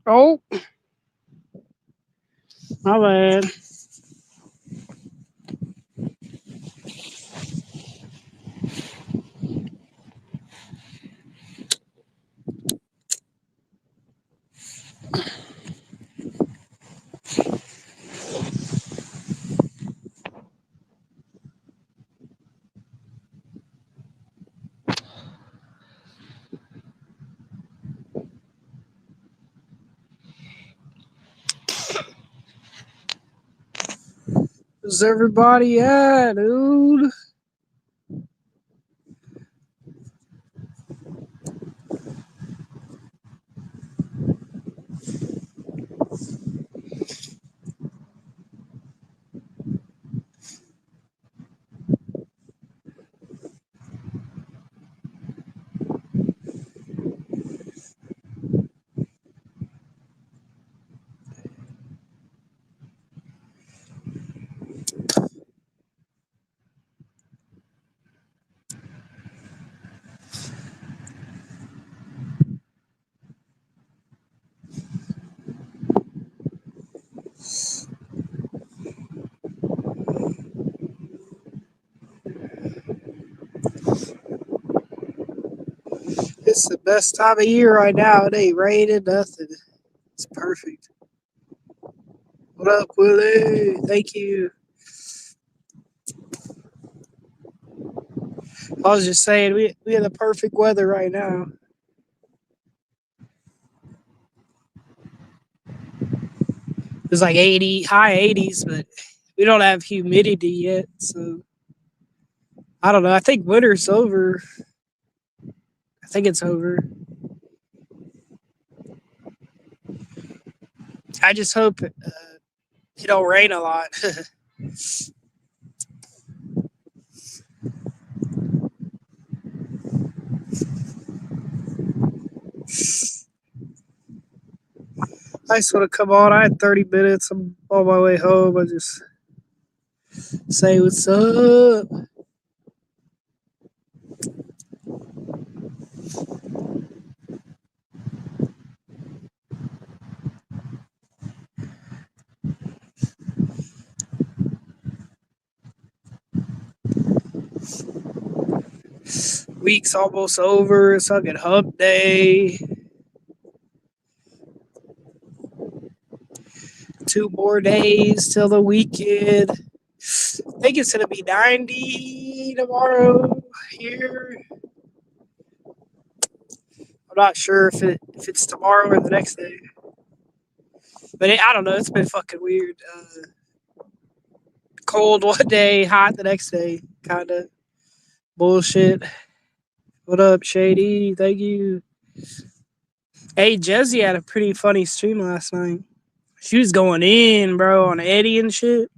Oh, my bad. Where's everybody at, dude? It's the best time of year right now. It ain't raining, nothing. It's perfect. What up, Willie? Thank you. I was just saying, we have the perfect weather right now. It's like 80, high 80s, but we don't have humidity yet. So I don't know. I think winter's over. I think it's over. I just hope it don't rain a lot. I just want to come on. I had 30 minutes. I'm on my way home. I just say what's up. Week's almost over. It's fucking hump day. 2 more days till the weekend. I think it's gonna be 90 tomorrow here. I'm not sure if it's tomorrow or the next day, but I don't know. It's been fucking weird. Cold one day, hot the next day, kind of bullshit. What up, Shady? Thank you. Hey, Jezzy had a pretty funny stream last night. She was going in, bro, on Eddie and shit.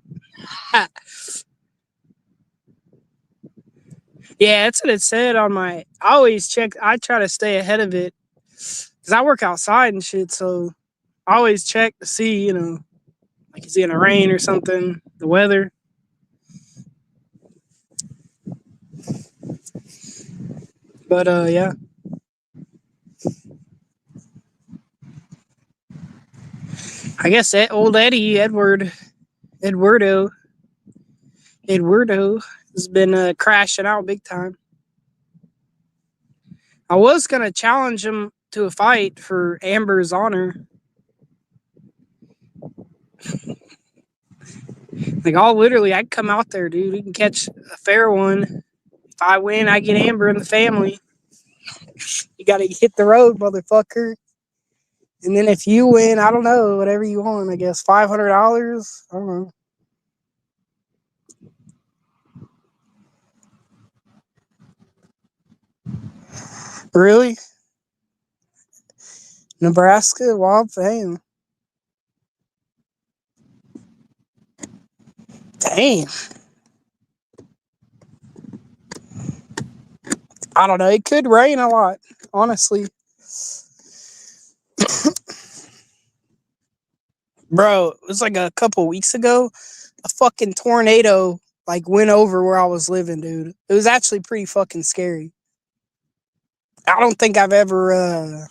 Yeah, that's what it said on my. I always check. I try to stay ahead of it because I work outside and shit. So I always check to see, like is it gonna rain or something, the weather. But yeah, I guess that old Eddie Eduardo Eduardo has been crashing out big time. I was gonna challenge him to a fight for Amber's honor. Like, I'd come out there, dude. We can catch a fair one. If I win, I get Amber in the family. You gotta hit the road, motherfucker. And then if you win, I don't know, whatever you want, I guess $500. I don't know. Really? Nebraska? Wild thing. Damn. I don't know. It could rain a lot, honestly. Bro, it was like a couple weeks ago. A fucking tornado like went over where I was living, dude. It was actually pretty fucking scary. I don't think I've ever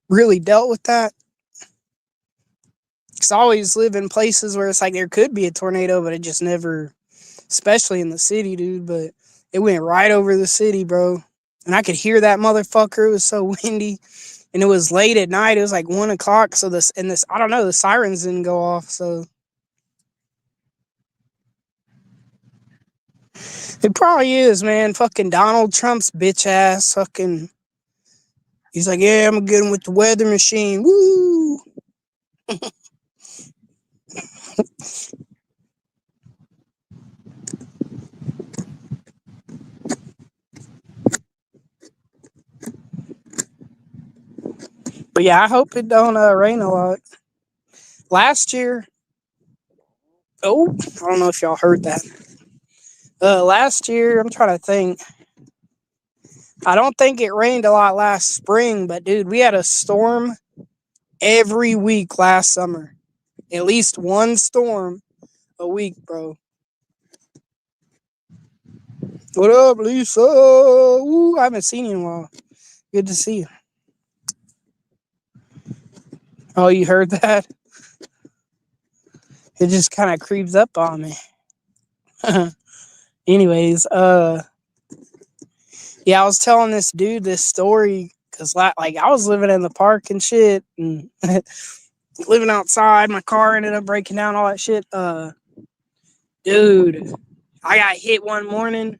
really dealt with that. Cause I always live in places where it's like there could be a tornado, but it just never, especially in the city, dude. But it went right over the city, bro. And I could hear that motherfucker. It was so windy. And it was late at night. It was like 1 o'clock. So this, I don't know, the sirens didn't go off. So it probably is, man. Fucking Donald Trump's bitch ass. Fucking, he's like, yeah, I'm gonna get him with the weather machine. Woo! But yeah, I hope it don't rain a lot. Last year, oh, I don't know if y'all heard that. Last year, I'm trying to think. I don't think it rained a lot last spring, but dude, we had a storm every week last summer. At least one storm a week, bro. What up, Lisa? Ooh, I haven't seen you in a while. Good to see you. Oh, you heard that? It just kind of creeps up on me. Anyways, yeah, I was telling this dude this story because, like, I was living in the park and shit, and living outside. My car ended up breaking down, all that shit. Dude, I got hit one morning,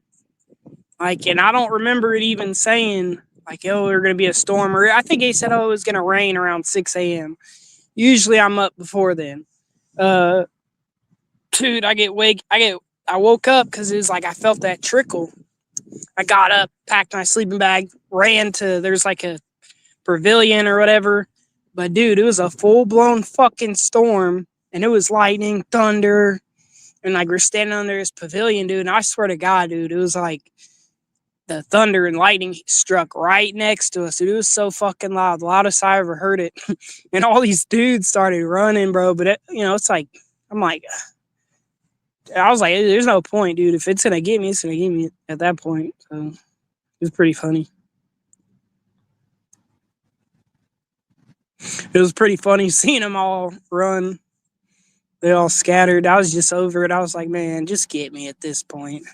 like, and I don't remember it even saying like, "Oh, we're gonna be a storm," or I think he said, "Oh, it was gonna rain around 6 a.m." Usually, I'm up before then. Uh, Dude, I woke up because it was like I felt that trickle. I got up, packed my sleeping bag, ran to there's like a pavilion or whatever. But dude, it was a full blown fucking storm, and it was lightning, thunder, and like we're standing under this pavilion, dude. And I swear to God, dude, it was like the thunder and lightning struck right next to us. Dude, it was so fucking loud, the loudest I ever heard it. And all these dudes started running, bro. But it's like I'm like, I was like, there's no point, dude. If it's gonna get me, it's gonna get me at that point. So it was pretty funny. It was pretty funny seeing them all run. They all scattered. I was just over it. I was like, man, just get me at this point.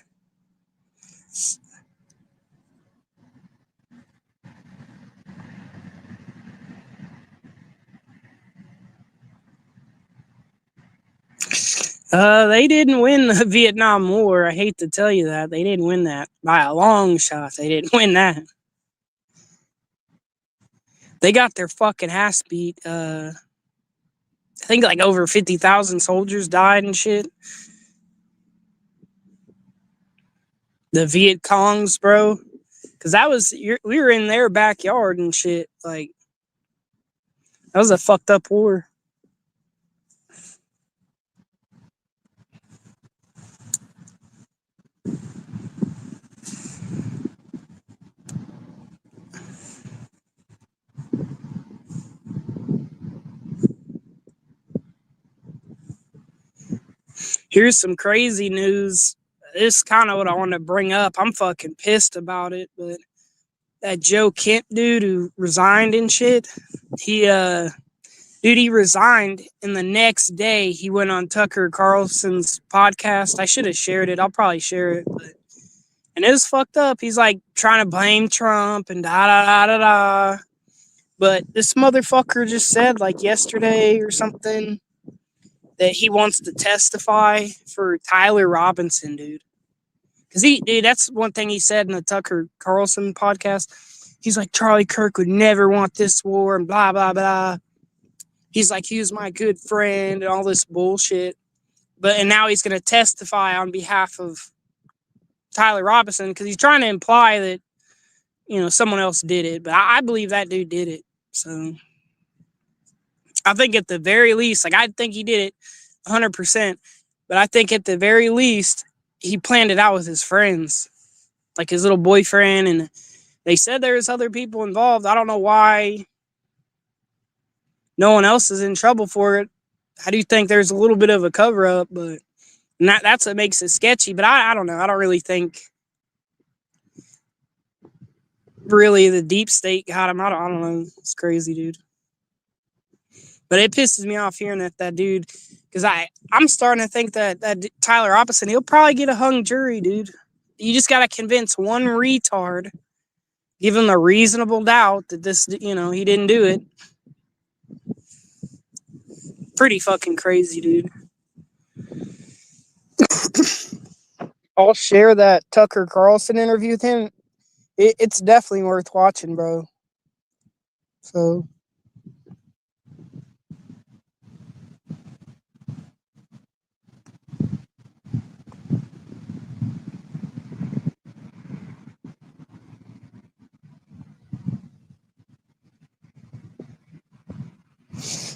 They didn't win the Vietnam War. I hate to tell you that. They didn't win that by a long shot. They didn't win that. They got their fucking ass beat. I think like over 50,000 soldiers died and shit. The Viet Congs, bro. Because we were in their backyard and shit. Like, That was a fucked up war. Here's some crazy news. This is kind of what I want to bring up. I'm fucking pissed about it, but that Joe Kent dude who resigned and shit, he he resigned, and the next day he went on Tucker Carlson's podcast. I should have shared it. I'll probably share it, but and it was fucked up. He's like trying to blame Trump and da da da da da. But this motherfucker just said like yesterday or something that he wants to testify for Tyler Robinson, dude. Cause dude, that's one thing he said in the Tucker Carlson podcast. He's like, Charlie Kirk would never want this war and blah, blah, blah. He's like, he was my good friend and all this bullshit. And now he's going to testify on behalf of Tyler Robinson because he's trying to imply that, someone else did it. But I believe that dude did it. So I think at the very least, like I think he did it 100%. But I think at the very least, he planned it out with his friends, like his little boyfriend. And they said there's other people involved. I don't know why no one else is in trouble for it. I do think there's a little bit of a cover up, but that's what makes it sketchy. But I don't know. I don't really think really the deep state got him. I don't know. It's crazy, dude. But it pisses me off hearing that dude, because I'm starting to think that Tyler Robinson, he'll probably get a hung jury, dude. You just got to convince one retard, give him a reasonable doubt that this, he didn't do it. Pretty fucking crazy, dude. I'll share that Tucker Carlson interview with him. It's definitely worth watching, bro. So.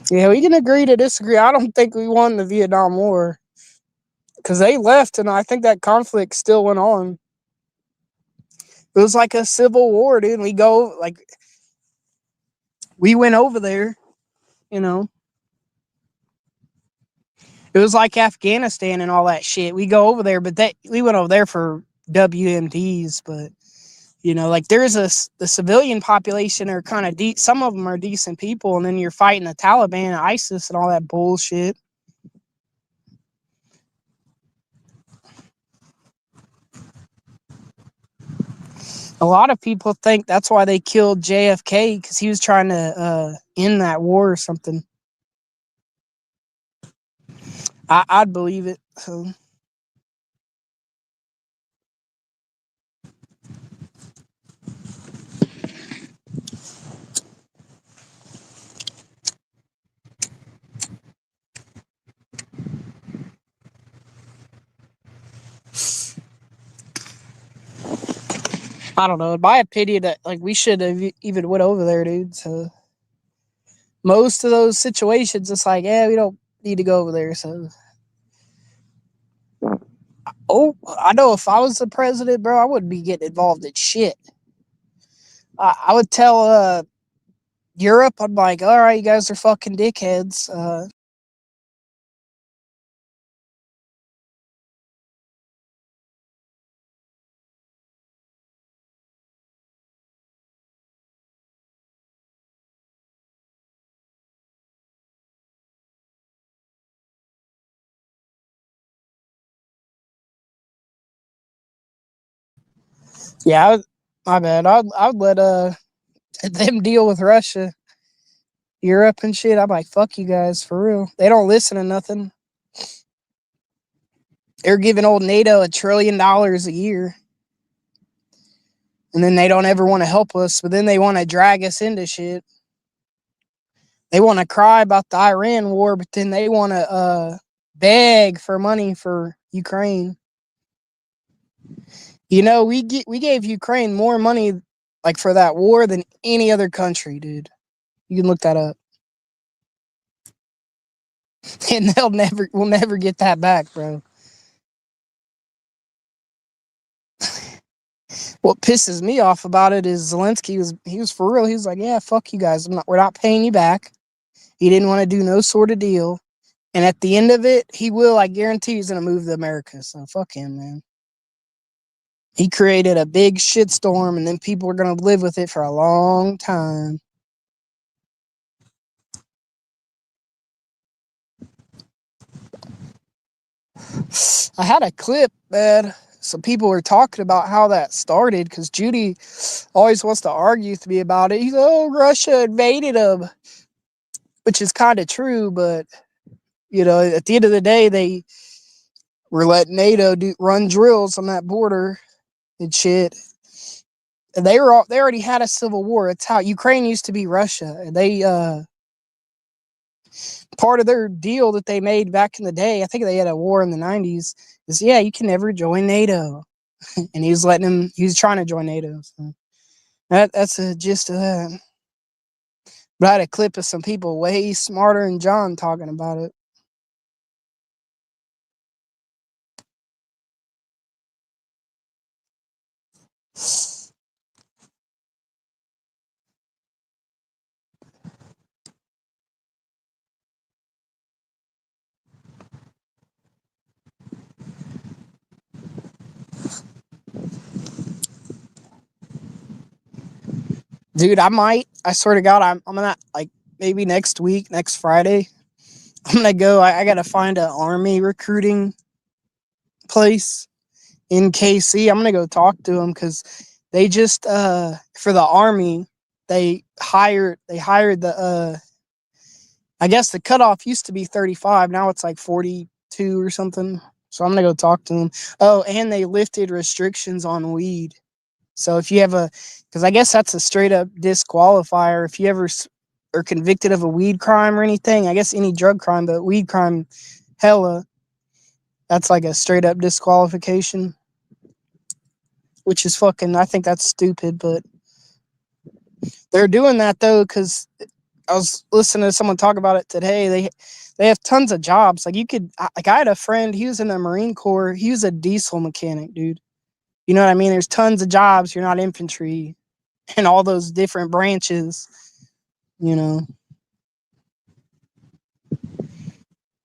Yeah, we can agree to disagree. I don't think we won the Vietnam War because they left, and I think that conflict still went on. It was like a civil war, dude. We went over there, It was like Afghanistan and all that shit. We go over there, but we went over there for WMDs, but there's the civilian population are kind of deep. Some of them are decent people, and then you're fighting the Taliban, ISIS, and all that bullshit. A lot of people think that's why they killed JFK, because he was trying to end that war or something. I'd believe it. So. I don't know. In my opinion, that we should have even went over there, dude. So most of those situations, it's like, yeah, we don't need to go over there. So, I know if I was the president, bro, I wouldn't be getting involved in shit. I would tell Europe, I'm like, all right, you guys are fucking dickheads. Yeah, my bad. I'd let them deal with Russia, Europe, and shit. I'm like, fuck you guys, for real. They don't listen to nothing. They're giving old NATO $1 trillion a year, and then they don't ever want to help us. But then they want to drag us into shit. They want to cry about the Iran war, but then they want to beg for money for Ukraine. We gave Ukraine more money, like, for that war than any other country, dude. You can look that up. And we'll never get that back, bro. What pisses me off about it is Zelensky was for real. He was like, yeah, fuck you guys. We're not paying you back. He didn't want to do no sort of deal. And at the end of it, he will, I guarantee he's gonna move to America. So fuck him, man. He created a big shitstorm and then people are gonna live with it for a long time. I had a clip, man. Some people were talking about how that started because Judy always wants to argue with me about it. He's like, oh, Russia invaded them, which is kind of true, but you know, at the end of the day, they were letting NATO run drills on that border and shit. And they already had a civil war. It's how Ukraine used to be Russia, and they part of their deal that they made back in the day. I think they had a war in the 90s. Is yeah, you can never join NATO, and he was letting him. He was trying to join NATO. So that's the gist of that. But I had a clip of some people way smarter than John talking about it. Dude, I might. I swear to God, I'm gonna like maybe next week, next Friday. I'm gonna go. I gotta find an army recruiting place in KC. I'm gonna go talk to them because they just for the army they hired the I guess the cutoff used to be 35. Now it's like 42 or something. So I'm gonna go talk to them. Oh, and they lifted restrictions on weed. So if you have because I guess that's a straight up disqualifier. If you ever are convicted of a weed crime or anything, I guess any drug crime, but weed crime, hella, that's like a straight up disqualification, which is fucking, I think that's stupid, but they're doing that though because I was listening to someone talk about it today. They have tons of jobs. Like I had a friend, he was in the Marine Corps. He was a diesel mechanic, dude. You know what I mean? There's tons of jobs. You're not infantry and all those different branches, you know.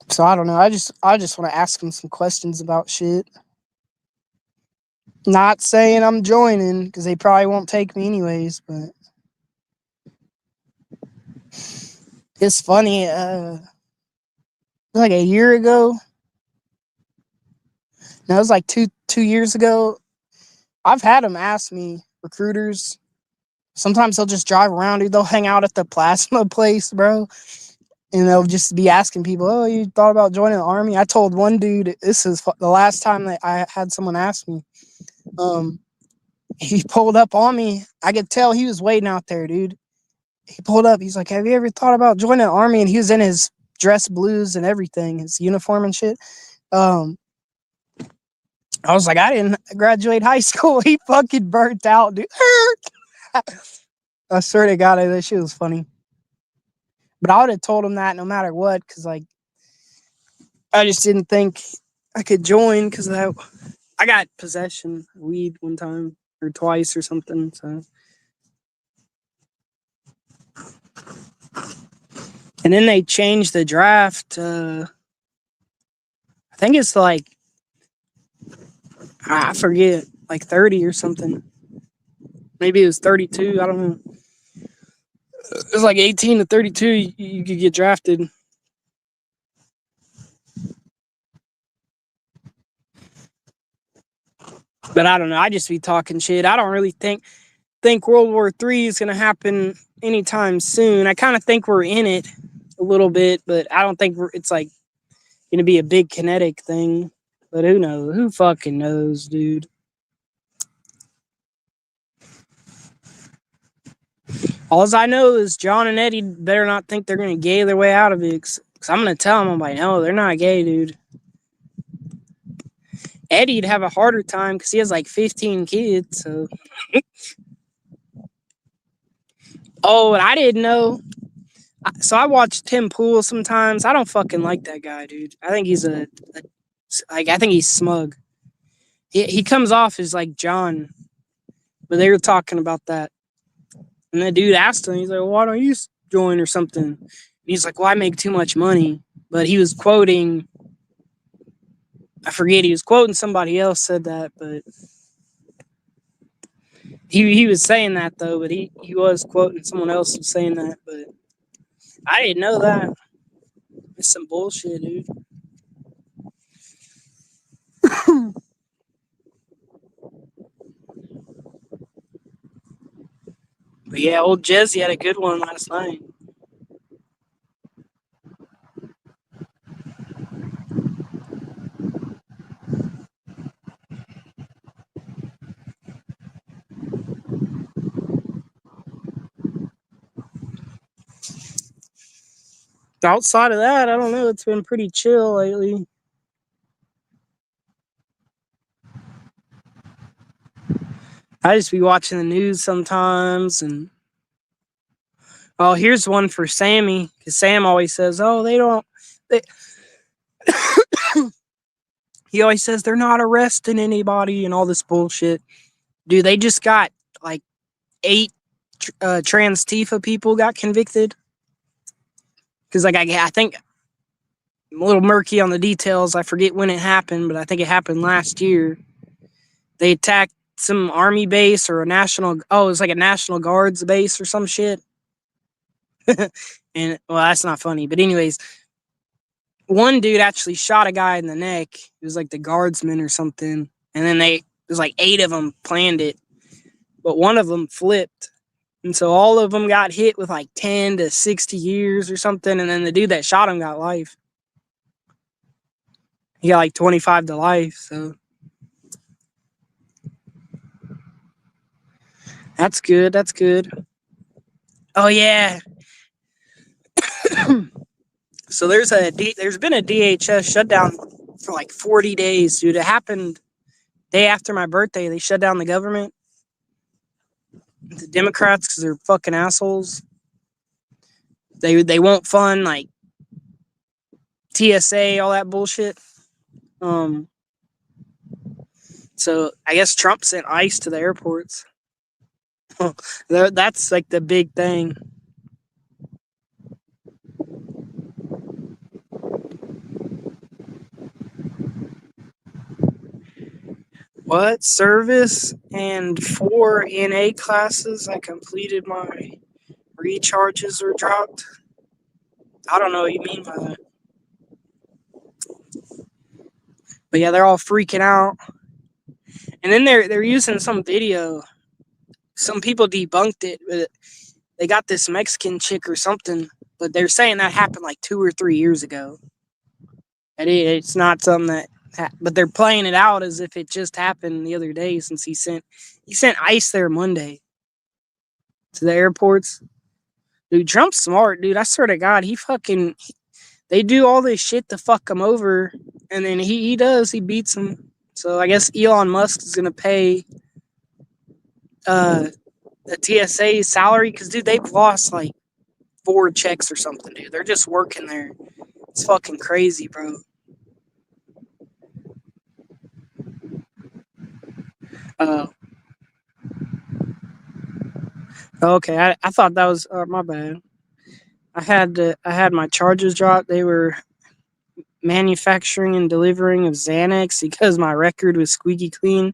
So I don't know. I just want to ask him some questions about shit. Not saying I'm joining because they probably won't take me anyways, but it's funny. Like a year ago. No, it was like two years ago. I've had them ask me, recruiters. Sometimes they'll just drive around, dude. They'll hang out at the plasma place, bro. And they'll just be asking people, oh, you thought about joining the army? I told one dude, this is the last time that I had someone ask me. He pulled up on me. I could tell he was waiting out there, dude. He pulled up. He's like, have you ever thought about joining the army? And he was in his dress blues and everything, his uniform and shit. I was like, I didn't graduate high school. He fucking burnt out, dude. I swear to God, that shit was funny. But I would have told him that no matter what, because like I just didn't think I could join because I got possession of weed one time or twice or something. So, and then they changed the draft. I think it's like I forget, like 30 or something. Maybe it was 32. I don't know. It was like 18 to 32. You could get drafted. But I don't know. I just be talking shit. I don't really think World War III is gonna happen anytime soon. I kind of think we're in it a little bit, but I don't think it's like gonna be a big kinetic thing. But who knows? Who fucking knows, dude? All I know is John and Eddie better not think they're gonna gay their way out of it. Cause I'm gonna tell them, I'm like, no, they're not gay, dude. Eddie'd have a harder time because he has like 15 kids. So, oh, and I didn't know. So I watch Tim Pool sometimes. I don't fucking like that guy, dude. I think he's I think he's smug. He comes off as like John, but they were talking about that, and the dude asked him, he's like, well, "Why don't you join or something?" And he's like, "Well, I make too much money." But he was quoting, I forget, he was quoting somebody else said that, but he was saying that though. But he was quoting someone else was saying that, but I didn't know that. It's some bullshit, dude. But yeah, old Jesse had a good one last night. Outside of that, I don't know. It's been pretty chill lately. I just be watching the news sometimes, and oh, here's one for Sammy because Sam always says, "Oh, they don't." They, he always says they're not arresting anybody and all this bullshit. Dude, they just got like 8 trans Tifa people got convicted because I think I'm a little murky on the details. I forget when it happened, but I think it happened last year. They attacked some army base or a national. Oh, it was like a National Guards base or some shit. And well, that's not funny. But anyways, one dude actually shot a guy in the neck. It was like the guardsman or something. And then there's like 8 of them planned it, but one of them flipped. And so all of them got hit with like 10 to 60 years or something. And then the dude that shot him got life. He got like 25 to life. So that's good. That's good. Oh yeah. So there's been a DHS shutdown for like 40 days, dude. It happened day after my birthday. They shut down the government. The Democrats, because they're fucking assholes. They won't fund like TSA, all that bullshit. Um, so I guess Trump sent ICE to the airports. That's like the big thing. What service and 4 NA classes? I completed my recharges were dropped. I don't know what you mean by that. But yeah, they're all freaking out. And then they're using some video. Some people debunked it, but they got this Mexican chick or something. But they're saying that happened like 2 or 3 years ago. And it's not something that. But they're playing it out as if it just happened the other day. Since he sent ICE there Monday to the airports. Dude, Trump's smart, dude. I swear to God, they do all this shit to fuck him over, and then he beats them. So I guess Elon Musk is gonna pay the TSA salary because dude, they've lost like 4 checks or something, dude. They're just working there. It's fucking crazy, bro. Uh, okay, I thought that was my bad. I had my charges dropped. They were manufacturing and delivering of Xanax because my record was squeaky clean.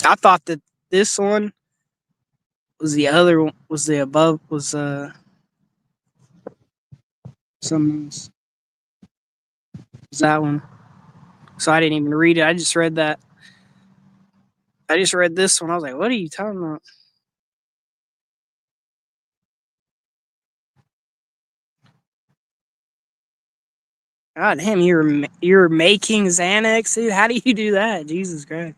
I thought that this one was the other one, was the above was something else. Was that one? So I didn't even read it. I just read that. I just read this one. I was like, "What are you talking about?" God damn, you're making Xanax, dude. How do you do that? Jesus Christ.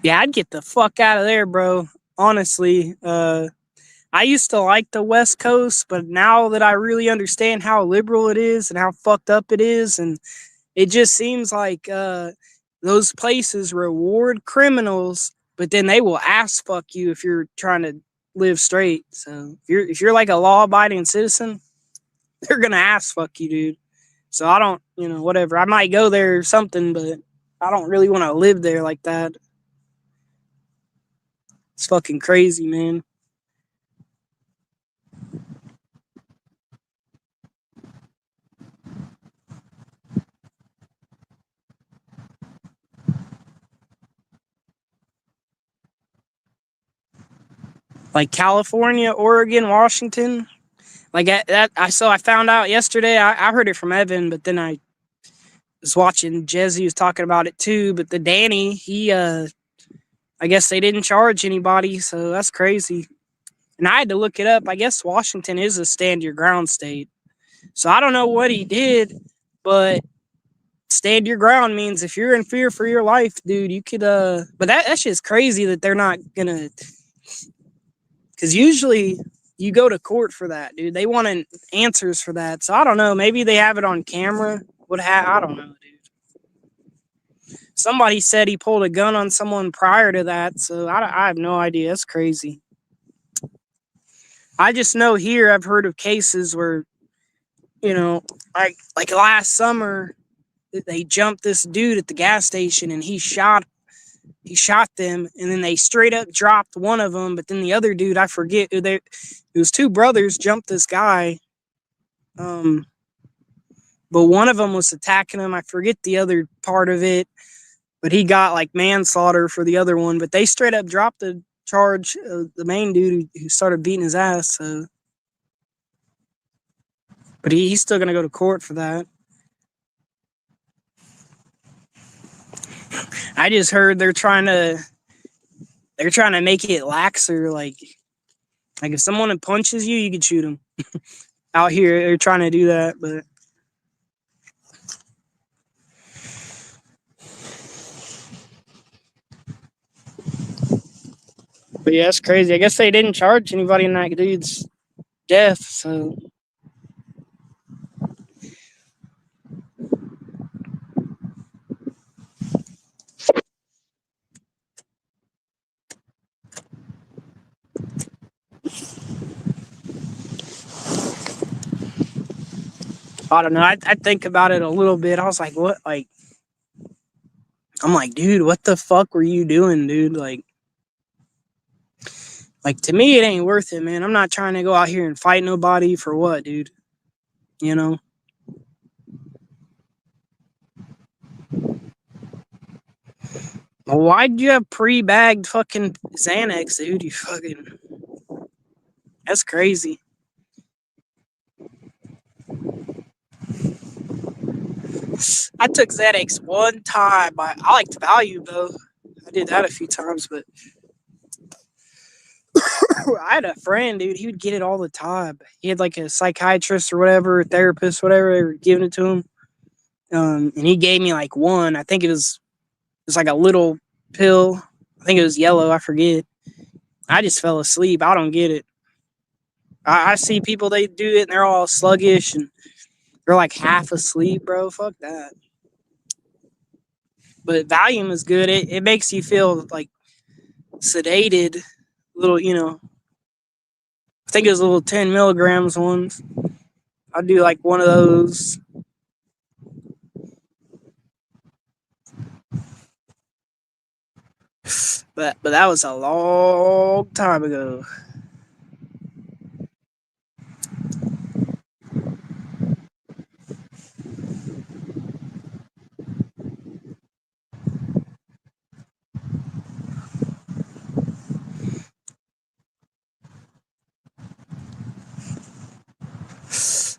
Yeah, I'd get the fuck out of there, bro. Honestly, I used to like the West Coast, but now that I really understand how liberal it is and how fucked up it is, and it just seems like those places reward criminals, but then they will ass fuck you if you're trying to live straight. So if you're like a law abiding citizen, they're gonna ass fuck you, dude. So I don't, whatever. I might go there or something, but I don't really want to live there like that. It's fucking crazy, man. Like California, Oregon, Washington. Like that, I found out yesterday. I heard it from Evan, but then I was watching Jesse was talking about it too. But the Danny, I guess they didn't charge anybody, so that's crazy. And I had to look it up. I guess Washington is a stand your ground state, so I don't know what he did, but stand your ground means if you're in fear for your life, dude, you could. But that's just crazy that they're not gonna. Because usually you go to court for that, dude. They want answers for that. So I don't know. Maybe they have it on camera. I don't know, dude. Somebody said he pulled a gun on someone prior to that, so I have no idea. That's crazy. I just know here I've heard of cases where, like last summer, they jumped this dude at the gas station and he shot them, and then they straight up dropped one of them, but then the other dude, I forget who it was, two brothers jumped this guy, but one of them was attacking him. I forget the other part of it, but he got like manslaughter for the other one, but they straight up dropped the charge, the main dude who started beating his ass. So, but he's still gonna go to court for that. I just heard they're trying to make it laxer, like if someone punches you, you can shoot them. Out here, they're trying to do that, but yeah, it's crazy. I guess they didn't charge anybody in that dude's death, so I don't know. I think about it a little bit. I was like, what? I'm like, dude, what the fuck were you doing, dude? Like to me, it ain't worth it, man. I'm not trying to go out here and fight nobody for what, dude. You know? Well, why'd you have pre-bagged fucking Xanax, dude? You fucking, that's crazy. I took Xanax one time. I liked Valium though. I did that a few times, but I had a friend, dude. He would get it all the time. He had like a psychiatrist or whatever, therapist, whatever. They were giving it to him, and he gave me like one. I think it was like a little pill. I think it was yellow. I forget. I just fell asleep. I don't get it. I see people they do it and they're all sluggish and they're like half asleep, bro. Fuck that. But Valium is good. It makes you feel like sedated. Little, I think it was little 10 milligrams ones. I'll do like one of those. But that was a long time ago.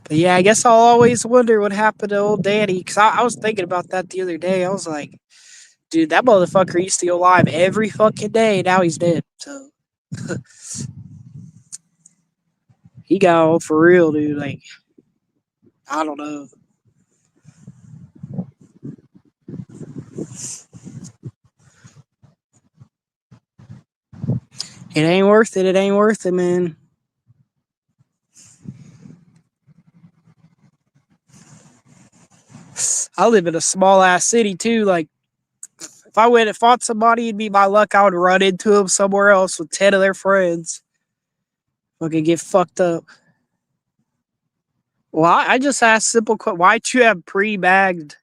But yeah, I guess I'll always wonder what happened to old Daddy. Because I was thinking about that the other day. I was like, dude, that motherfucker used to go live every fucking day. Now he's dead. So he got old for real, dude. Like, I don't know. It ain't worth it. It ain't worth it, man. I live in a small ass city too. Like, if I went and fought somebody, it'd be my luck. I would run into them somewhere else with 10 of their friends. Fucking get fucked up. Well, I just asked simple question. Why'd you have pre-bagged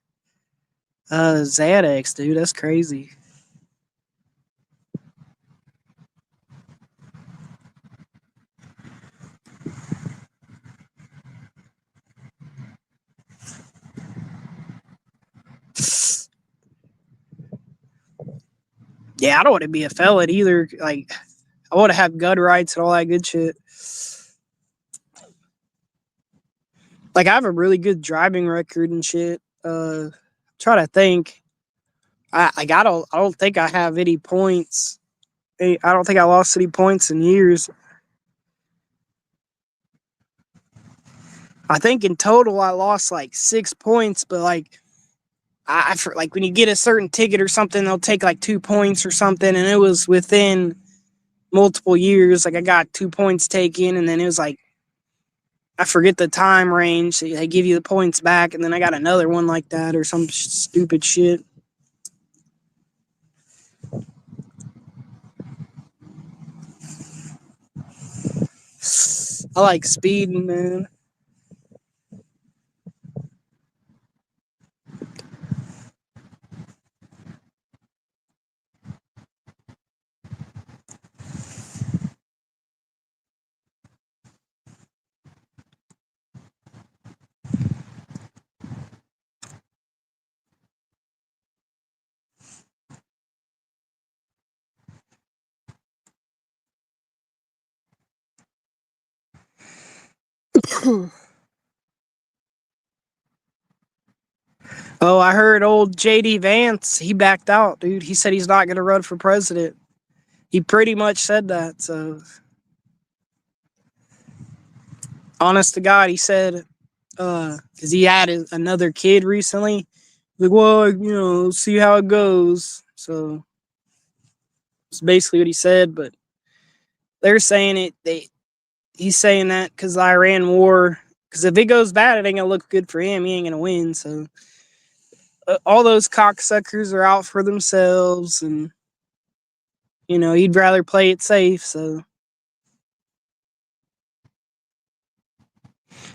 Xanax, dude? That's crazy. Yeah, I don't want to be a felon either. Like, I want to have gun rights and all that good shit. Like, I have a really good driving record and shit. Try to think. I don't think I have any points. I don't think I lost any points in years. I think in total I lost like 6 points, but like like when you get a certain ticket or something, they'll take like 2 points or something, and it was within multiple years. Like I got 2 points taken, and then it was like I forget the time range. So they give you the points back, and then I got another one like that or some stupid shit. I like speeding, man. Oh, I heard old JD Vance, he backed out, dude. He said he's not going to run for president. He pretty much said that. So, honest to God, he said, because he had another kid recently. Like, well, see how it goes. So, it's basically what he said. But they're saying he's saying that because the Iran war. Because if it goes bad, it ain't gonna look good for him. He ain't gonna win. So, all those cocksuckers are out for themselves, and he'd rather play it safe. So,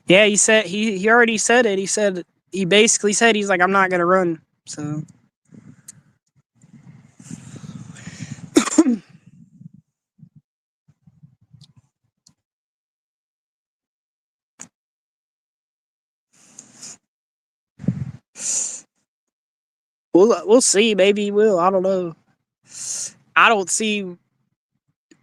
yeah, he said he already said it. He said he basically said he's like, I'm not gonna run. So we'll see. Maybe he will. I don't know. I don't see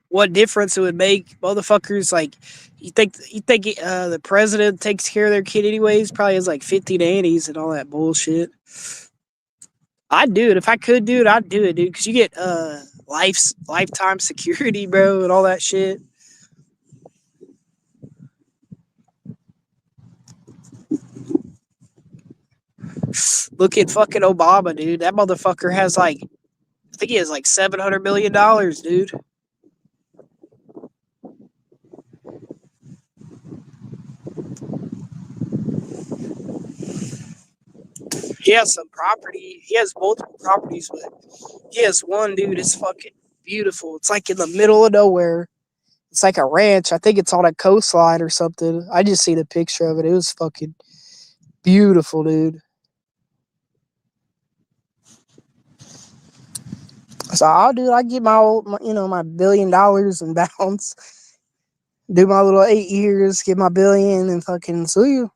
what difference it would make. Motherfuckers, like, you think the president takes care of their kid anyways? Probably has like 50 nannies and all that bullshit. I'd do it if I could do it. I'd do it, dude. Because you get lifetime security, bro, and all that shit. Look at fucking Obama, dude. That motherfucker has like, I think he has like $700 million, dude. He has some property. He has multiple properties, but he has one, dude. It's fucking beautiful. It's like in the middle of nowhere. It's like a ranch. I think it's on a coastline or something. I just seen a picture of it. It was fucking beautiful, dude. So I'll do it. I get my $1 billion and bounce. Do my little 8 years, get my billion, and fucking sue you.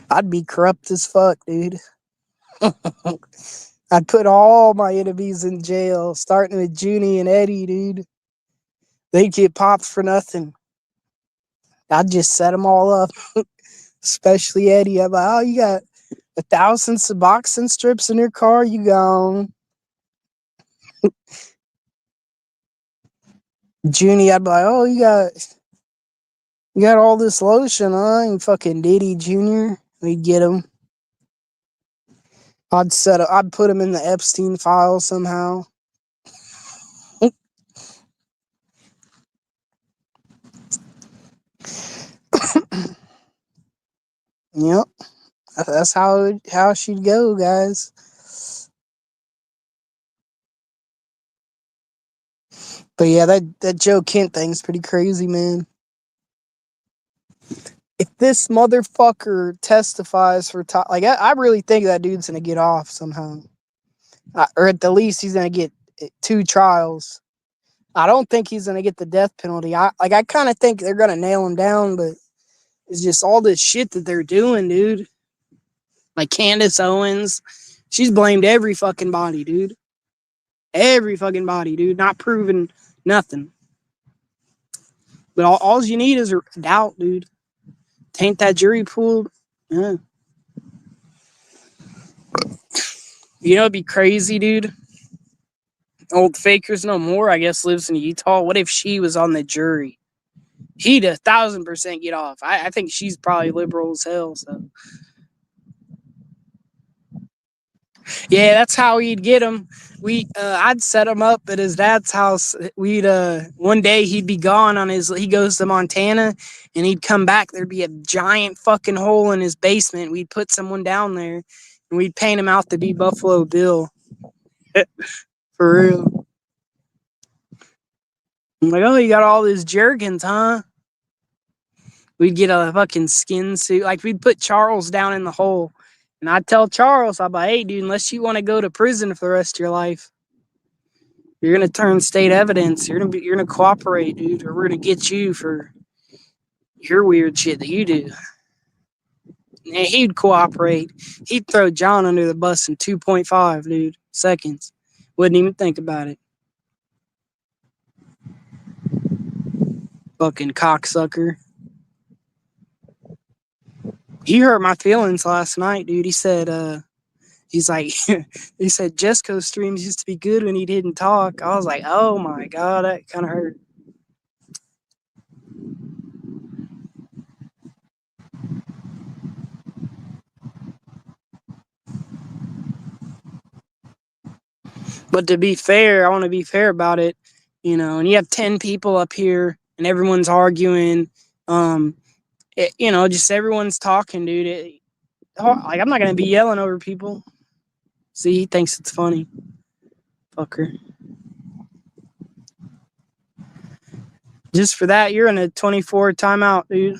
I'd be corrupt as fuck, dude. I'd put all my enemies in jail, starting with Junie and Eddie, dude. They get popped for nothing. I'd just set them all up, especially Eddie. I'm like, oh, you got 1,000 Suboxone strips in your car? You gone. Junie, I'd be like, oh, you got all this lotion, huh? And fucking Diddy Jr., we'd get him. I'd put him in the Epstein file somehow. Yep. That's how she'd go, guys. But yeah, that Joe Kent thing's pretty crazy, man. If this motherfucker testifies for like, I really think that dude's gonna get off somehow, or at the least he's gonna get 2 trials. I don't think he's gonna get the death penalty. I kind of think they're gonna nail him down, but it's just all this shit that they're doing, dude. Like Candace Owens, she's blamed every fucking body, dude. Every fucking body, dude. Not proving nothing. But all you need is a doubt, dude. Taint that jury pool. Yeah. You know, it'd be crazy, dude. Old Fakers No More, I guess, lives in Utah. What if she was on the jury? He'd 1,000% get off. I think she's probably liberal as hell. So yeah, that's how he'd get him. I'd set him up at his dad's house. We'd one day he'd be gone on his. He goes to Montana, and he'd come back. There'd be a giant fucking hole in his basement. We'd put someone down there, and we'd paint him out to be Buffalo Bill. For real. I'm like, oh, you got all these jerkins, huh? We'd get a fucking skin suit. Like, we'd put Charles down in the hole. And I'd tell Charles, I'd be like, hey, dude, unless you want to go to prison for the rest of your life, you're gonna turn state evidence. You're gonna cooperate, dude, or we're gonna get you for your weird shit that you do. And he'd cooperate. He'd throw John under the bus in 2.5, dude, seconds. Wouldn't even think about it. Fucking cocksucker. He hurt my feelings last night, dude. He said, he's like, he said Jesco streams used to be good when he didn't talk. I was like, oh my God, that kind of hurt. But to be fair, I want to be fair about it, and you have 10 people up here and everyone's arguing. Just everyone's talking, dude. Like, I'm not going to be yelling over people. See, he thinks it's funny. Fucker. Just for that, you're in a 24 timeout, dude.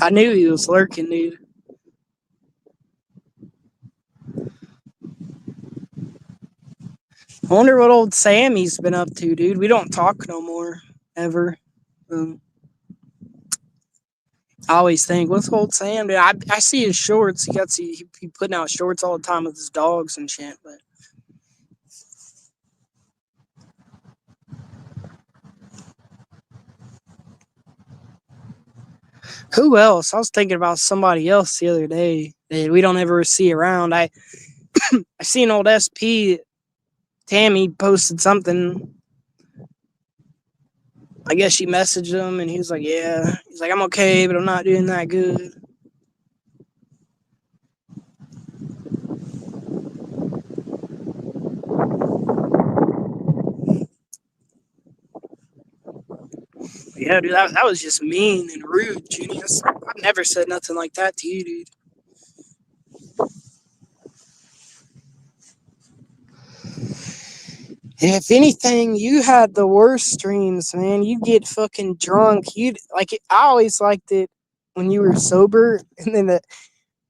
I knew he was lurking, dude. I wonder what old Sammy's been up to, dude. We don't talk no more, ever. I always think, what's old Sam, dude? I see his shorts. He putting out shorts all the time with his dogs and shit. But who else? I was thinking about somebody else the other day that we don't ever see around. I seen old SP Tammy posted something. I guess she messaged him and he was like, yeah. He's like, I'm okay, but I'm not doing that good. Yeah, dude, that was just mean and rude, Junius. I've never said nothing like that to you, dude. If anything, you had the worst streams, man. You get fucking drunk. You'd like it. I always liked it when you were sober, and then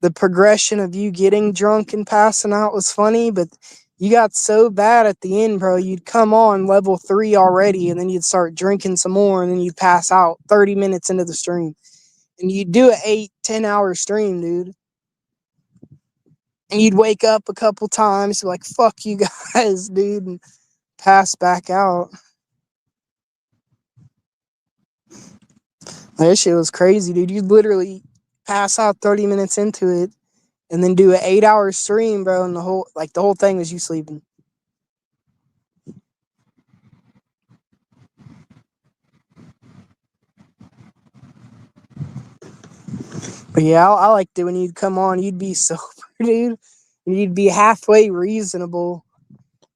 the progression of you getting drunk and passing out was funny, but you got so bad at the end, bro. You'd come on level 3 already, and then you'd start drinking some more, and then you'd pass out 30 minutes into the stream. And you'd do an 8-10 hour stream, dude. And you'd wake up a couple times, like, fuck you guys, dude, and pass back out. That shit was crazy, dude. You'd literally pass out 30 minutes into it and then do an 8-hour stream, bro, and the whole thing was you sleeping. But yeah, I liked it when you'd come on. You'd be sober, dude, and you'd be halfway reasonable,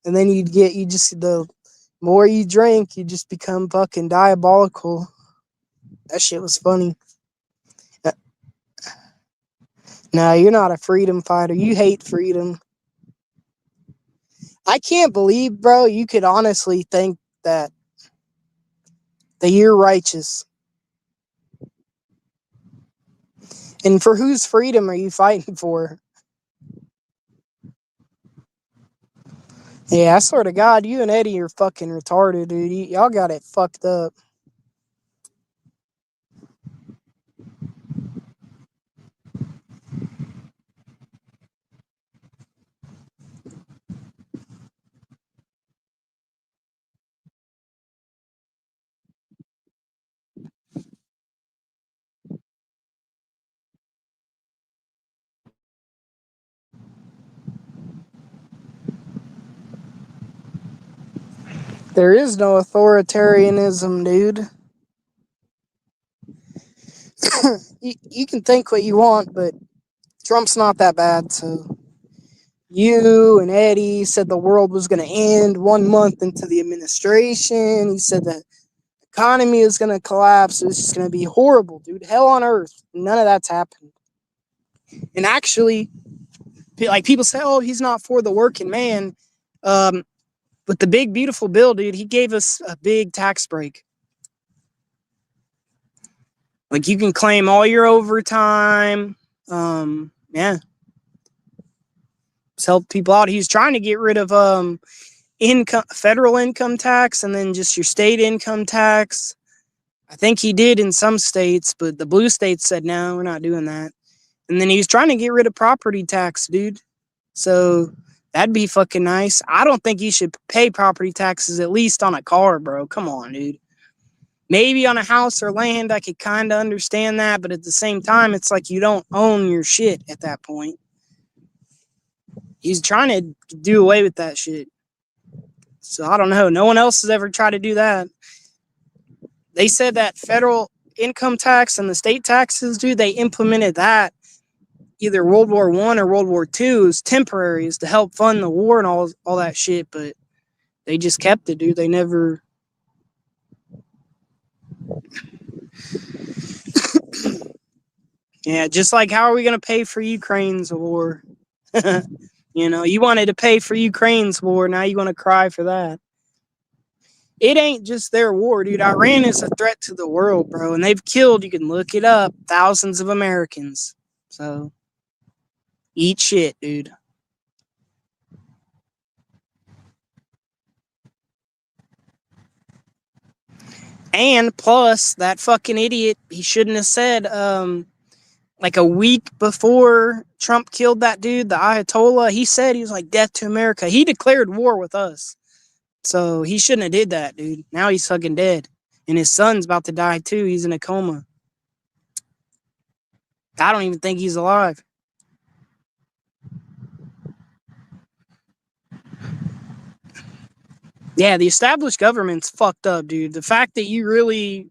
and then you just the more you drink, you just become fucking diabolical. That shit was funny. Uh, No, you're not a freedom fighter. You hate freedom. I can't believe, bro, you could honestly think that you're righteous. And for whose freedom are you fighting for? Yeah, I swear to God, you and Eddie are fucking retarded, dude. Y'all got it fucked up. There is no authoritarianism, dude. You can think what you want, but Trump's not that bad. So you and Eddie said the world was going to end 1 month into the administration. He said that the economy is going to collapse. It's just going to be horrible, dude. Hell on earth. None of that's happened. And actually, like people say, oh, he's not for the working man. With the big beautiful bill, dude, he gave us a big tax break. Like you can claim all your overtime. Yeah, just help people out. He's trying to get rid of federal income tax and then just your state income tax. I think he did in some states, but the blue states said no, we're not doing that. And then he was trying to get rid of property tax, dude. So that'd be fucking nice. I don't think you should pay property taxes, at least on a car, bro. Come on, dude. Maybe on a house or land, I could kind of understand that, but at the same time, it's like you don't own your shit at that point. He's trying to do away with that shit. So I don't know. No one else has ever tried to do that. They said that federal income tax and the state taxes, dude, they implemented that either World War I or World War II as temporary, is to help fund the war and all that shit, but they just kept it, dude. They never. Yeah, just like how are we going to pay for Ukraine's war? You wanted to pay for Ukraine's war. Now you want to cry for that. It ain't just their war, dude. Iran is a threat to the world, bro. And they've killed, you can look it up, thousands of Americans. So, eat shit, dude. And plus, that fucking idiot, he shouldn't have said, like a week before Trump killed that dude, the Ayatollah, he said, he was like, death to America. He declared war with us. So he shouldn't have did that, dude. Now he's fucking dead. And his son's about to die too. He's in a coma. I don't even think he's alive. Yeah, the established government's fucked up, dude. The fact that you really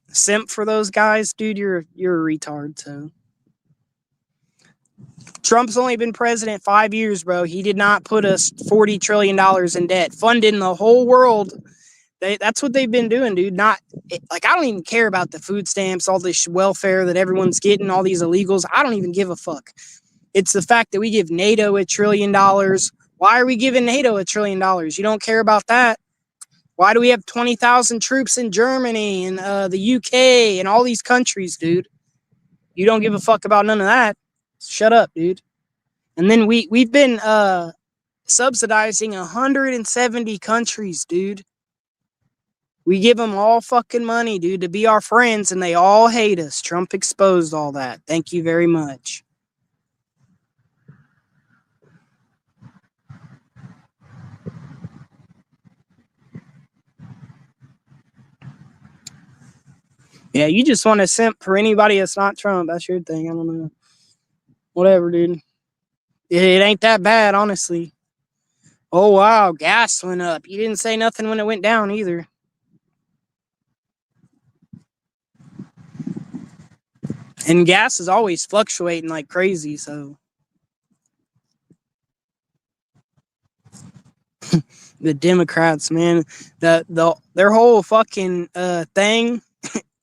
simp for those guys, dude, you're a retard. So Trump's only been president 5 years, bro. He did not put us $40 trillion in debt, funding the whole world. That's what they've been doing, dude. Not like I don't even care about the food stamps, all this welfare that everyone's getting, all these illegals. I don't even give a fuck. It's the fact that we give NATO $1 trillion. Why are we giving NATO $1 trillion? You don't care about that. Why do we have 20,000 troops in Germany and the UK and all these countries, dude? You don't give a fuck about none of that. Shut up, dude. And then we've been subsidizing 170 countries, dude. We give them all fucking money, dude, to be our friends, and they all hate us. Trump exposed all that. Thank you very much. Yeah, you just want to simp for anybody that's not Trump. That's your thing. I don't know. Whatever, dude. It ain't that bad, honestly. Oh, wow. Gas went up. You didn't say nothing when it went down either. And gas is always fluctuating like crazy. So the Democrats, man, their whole fucking thing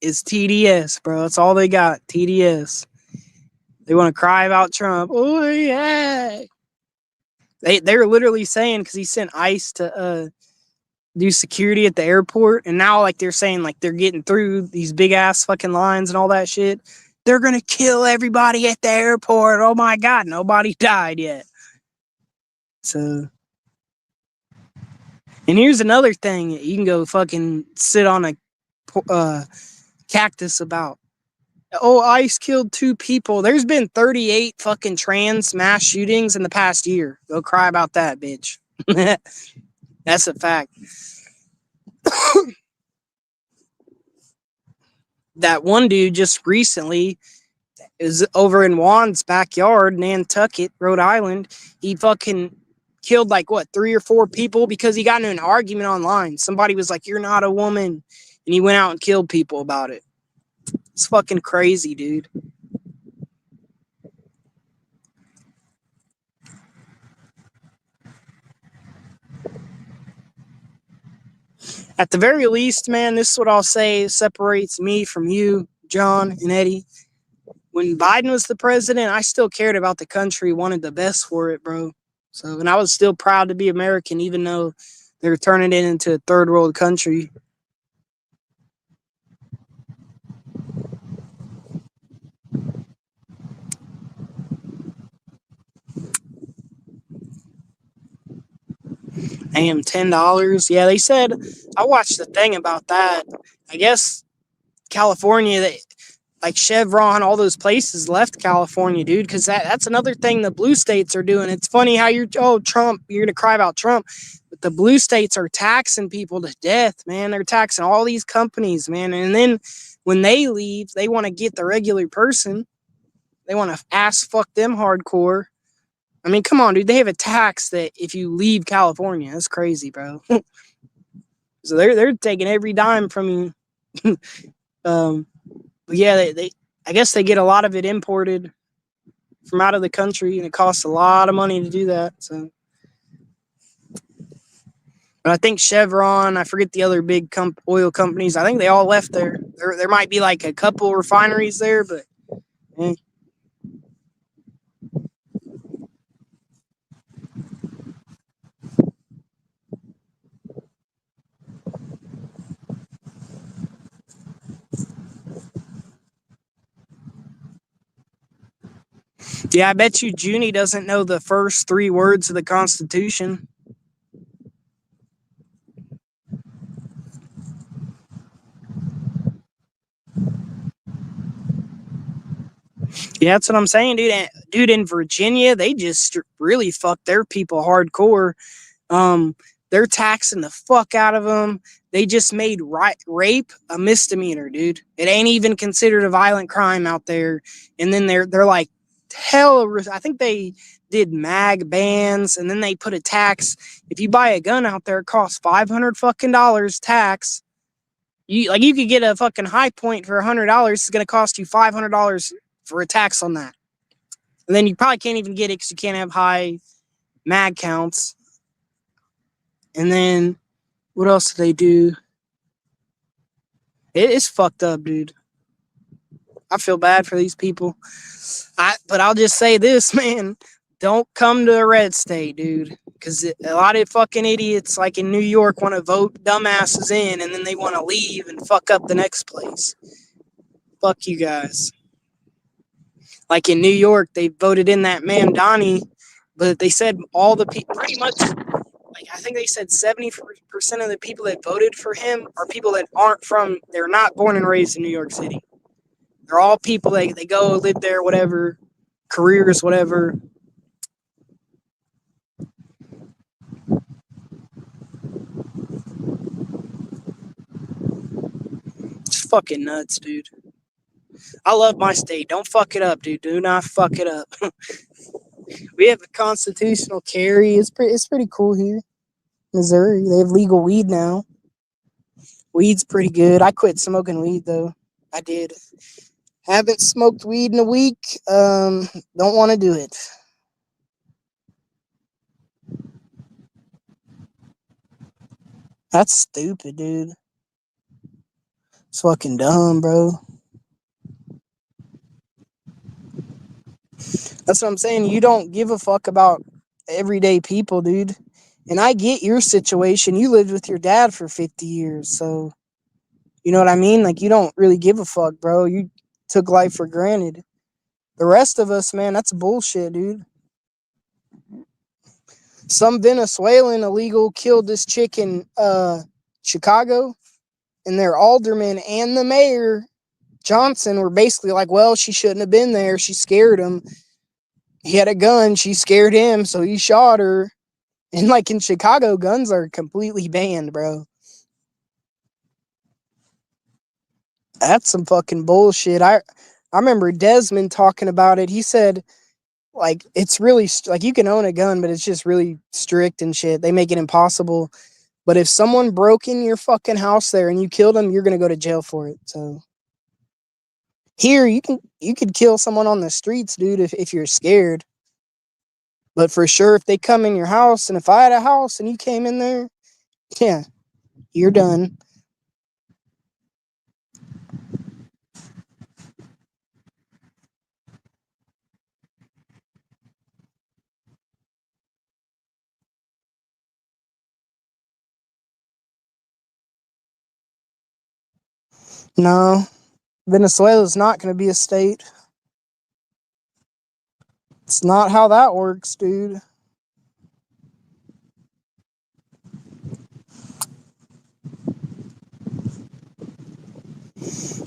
is TDS, bro. That's all they got. TDS. They want to cry about Trump. Oh yeah. They're literally saying because he sent ICE to do security at the airport, and now like they're saying like they're getting through these big ass fucking lines and all that shit. They're gonna kill everybody at the airport. Oh my god, nobody died yet. So, and here's another thing you can go fucking sit on a cactus about. Oh, ICE killed 2 people. There's been 38 fucking trans mass shootings in the past year. Go cry about that, bitch. That's a fact. That one dude just recently is over in Juan's backyard, Nantucket, Rhode Island. He fucking killed like what 3 or 4 people because he got into an argument online. Somebody was like, "You're not a woman," and he went out and killed people about it. It's fucking crazy, dude. At the very least, man, this is what I'll say separates me from you, John and Eddie. When Biden was the president, I still cared about the country, wanted the best for it, bro. So, and I was still proud to be American, even though they were turning it into a third world country. Damn, $10. Yeah, they said I watched the thing about that. I guess California, like Chevron, all those places left California, dude. Because that's another thing the blue states are doing. It's funny how Trump, you're gonna cry about Trump, but the blue states are taxing people to death, man. They're taxing all these companies, man, and then when they leave, they want to get the regular person. They want to ass fuck them hardcore. I mean, come on, dude. They have a tax that if you leave California, that's crazy, bro. So they're taking every dime from you. But yeah, they I guess they get a lot of it imported from out of the country, and it costs a lot of money to do that. So, but I think Chevron, I forget the other big oil companies. I think they all left there. There might be like a couple refineries there, but eh. Yeah, I bet you Junie doesn't know the first 3 words of the Constitution. Yeah, that's what I'm saying, dude. Dude, in Virginia, they just really fucked their people hardcore. Um, they're taxing the fuck out of them. They just made rape a misdemeanor, dude. It ain't even considered a violent crime out there. And then they're like, hell, I think they did mag bans, and then they put a tax. If you buy a gun out there, it costs $500 fucking tax. You could get a fucking high point for $100. It's gonna cost you $500 for a tax on that. And then you probably can't even get it because you can't have high mag counts. And then what else do they do? It's fucked up, dude. I feel bad for these people. But I'll just say this, man. Don't come to a red state, dude. Because a lot of fucking idiots, like in New York, want to vote dumbasses in, and then they want to leave and fuck up the next place. Fuck you guys. Like in New York, they voted in that man Donnie, but they said all the people, pretty much, like I think they said 70% of the people that voted for him are people that they're not born and raised in New York City. They're all people they go live there, whatever, careers, whatever. It's fucking nuts, dude. I love my state. Don't fuck it up, dude. Do not fuck it up. We have a constitutional carry. It's pretty cool here. Missouri. They have legal weed now. Weed's pretty good. I quit smoking weed though. I did. Haven't smoked weed in a week. Don't want to do it. That's stupid, dude. It's fucking dumb, bro. That's what I'm saying. You don't give a fuck about everyday people, dude. And I get your situation. You lived with your dad for 50 years. So, you know what I mean? Like, you don't really give a fuck, bro. You took life for granted. The rest of us, man, that's bullshit, dude. Some Venezuelan illegal killed this chick in Chicago, and their alderman and the mayor, Johnson, were basically like, well, she shouldn't have been there. She scared him. He had a gun. She scared him, so he shot her. And like in Chicago, guns are completely banned, bro. That's some fucking bullshit. I remember Desmond talking about it. He said, like, it's really like you can own a gun, but it's just really strict and shit. They make it impossible. But if someone broke in your fucking house there and you killed them, you're gonna go to jail for it. So here you could kill someone on the streets, dude, if you're scared. But for sure, if they come in your house, and if I had a house and you came in there, yeah, you're done. No, Venezuela's not gonna be a state. It's not how that works, dude.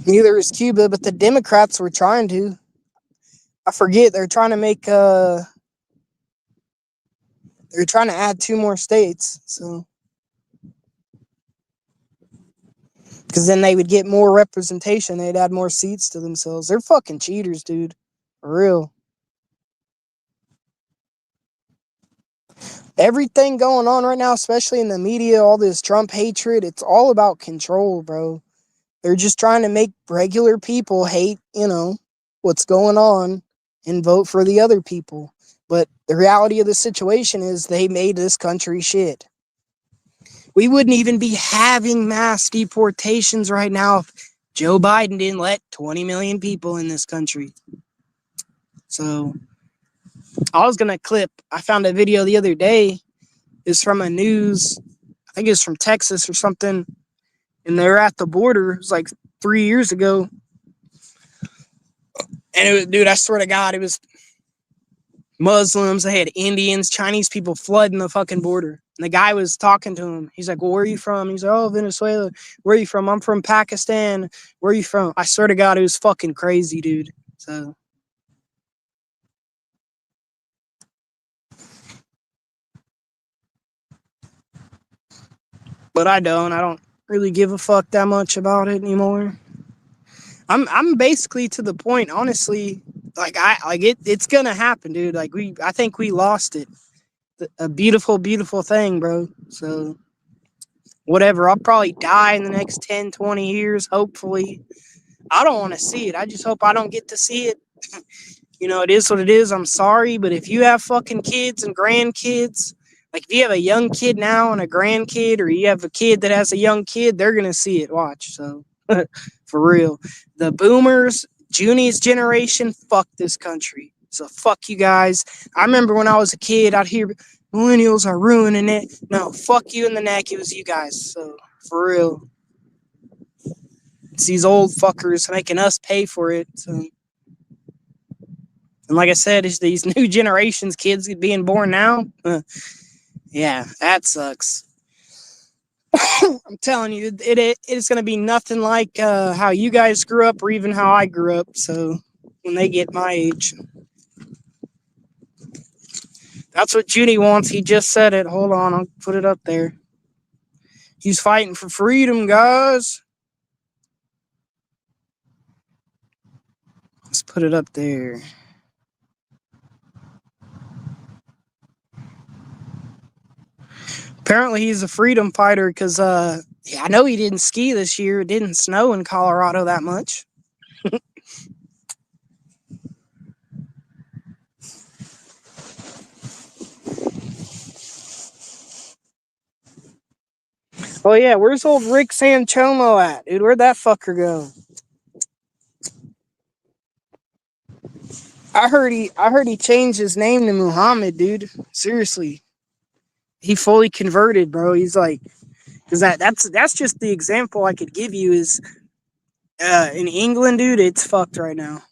Neither is Cuba, but the Democrats were trying to. I forget they're trying to make they're trying to add two more states, so because then they would get more representation, they'd add more seats to themselves. They're fucking cheaters, dude. For real. Everything going on right now, especially in the media, all this Trump hatred, it's all about control, bro. They're just trying to make regular people hate, what's going on and vote for the other people. But the reality of the situation is they made this country shit. We wouldn't even be having mass deportations right now if Joe Biden didn't let 20 million people in this country. So I was going to clip. I found a video the other day. It's from a news, I think it's from Texas or something. And they're at the border. It was like 3 years ago. And it was, dude, I swear to God, it was Muslims. They had Indians, Chinese people flooding the fucking border. And the guy was talking to him. He's like, well, where are you from? He's like, oh, Venezuela. Where are you from? I'm from Pakistan. Where are you from? I swear to God, it was fucking crazy, dude. So. But I don't really give a fuck that much about it anymore. I'm basically to the point, honestly, like it's gonna happen, dude. Like I think we lost it. A beautiful, beautiful thing, bro. So whatever. I'll probably die in the next 10, 20 years, hopefully. I don't want to see it. I just hope I don't get to see it. It is what it is. I'm sorry, but if you have fucking kids and grandkids, like if you have a young kid now and a grandkid, or you have a kid that has a young kid, they're gonna see it. Watch. So for real. The boomers, Junie's generation, fuck this country. So fuck you guys. I remember when I was a kid, I'd hear millennials are ruining it. No, fuck you in the neck. It was you guys. So for real. It's these old fuckers making us pay for it. So. And like I said, it's these new generations, kids being born now. Yeah, that sucks. I'm telling you, it's going to be nothing like how you guys grew up or even how I grew up. So when they get my age, that's what Junie wants. He just said it. Hold on, I'll put it up there. He's fighting for freedom, guys. Let's put it up there. Apparently, he's a freedom fighter because I know he didn't ski this year. It didn't snow in Colorado that much. Oh yeah, where's old Rick Sanchomo at, dude? Where'd that fucker go? I heard he changed his name to Muhammad, dude. Seriously. He fully converted, bro. He's like, because that's just the example I could give you is in England, dude, it's fucked right now.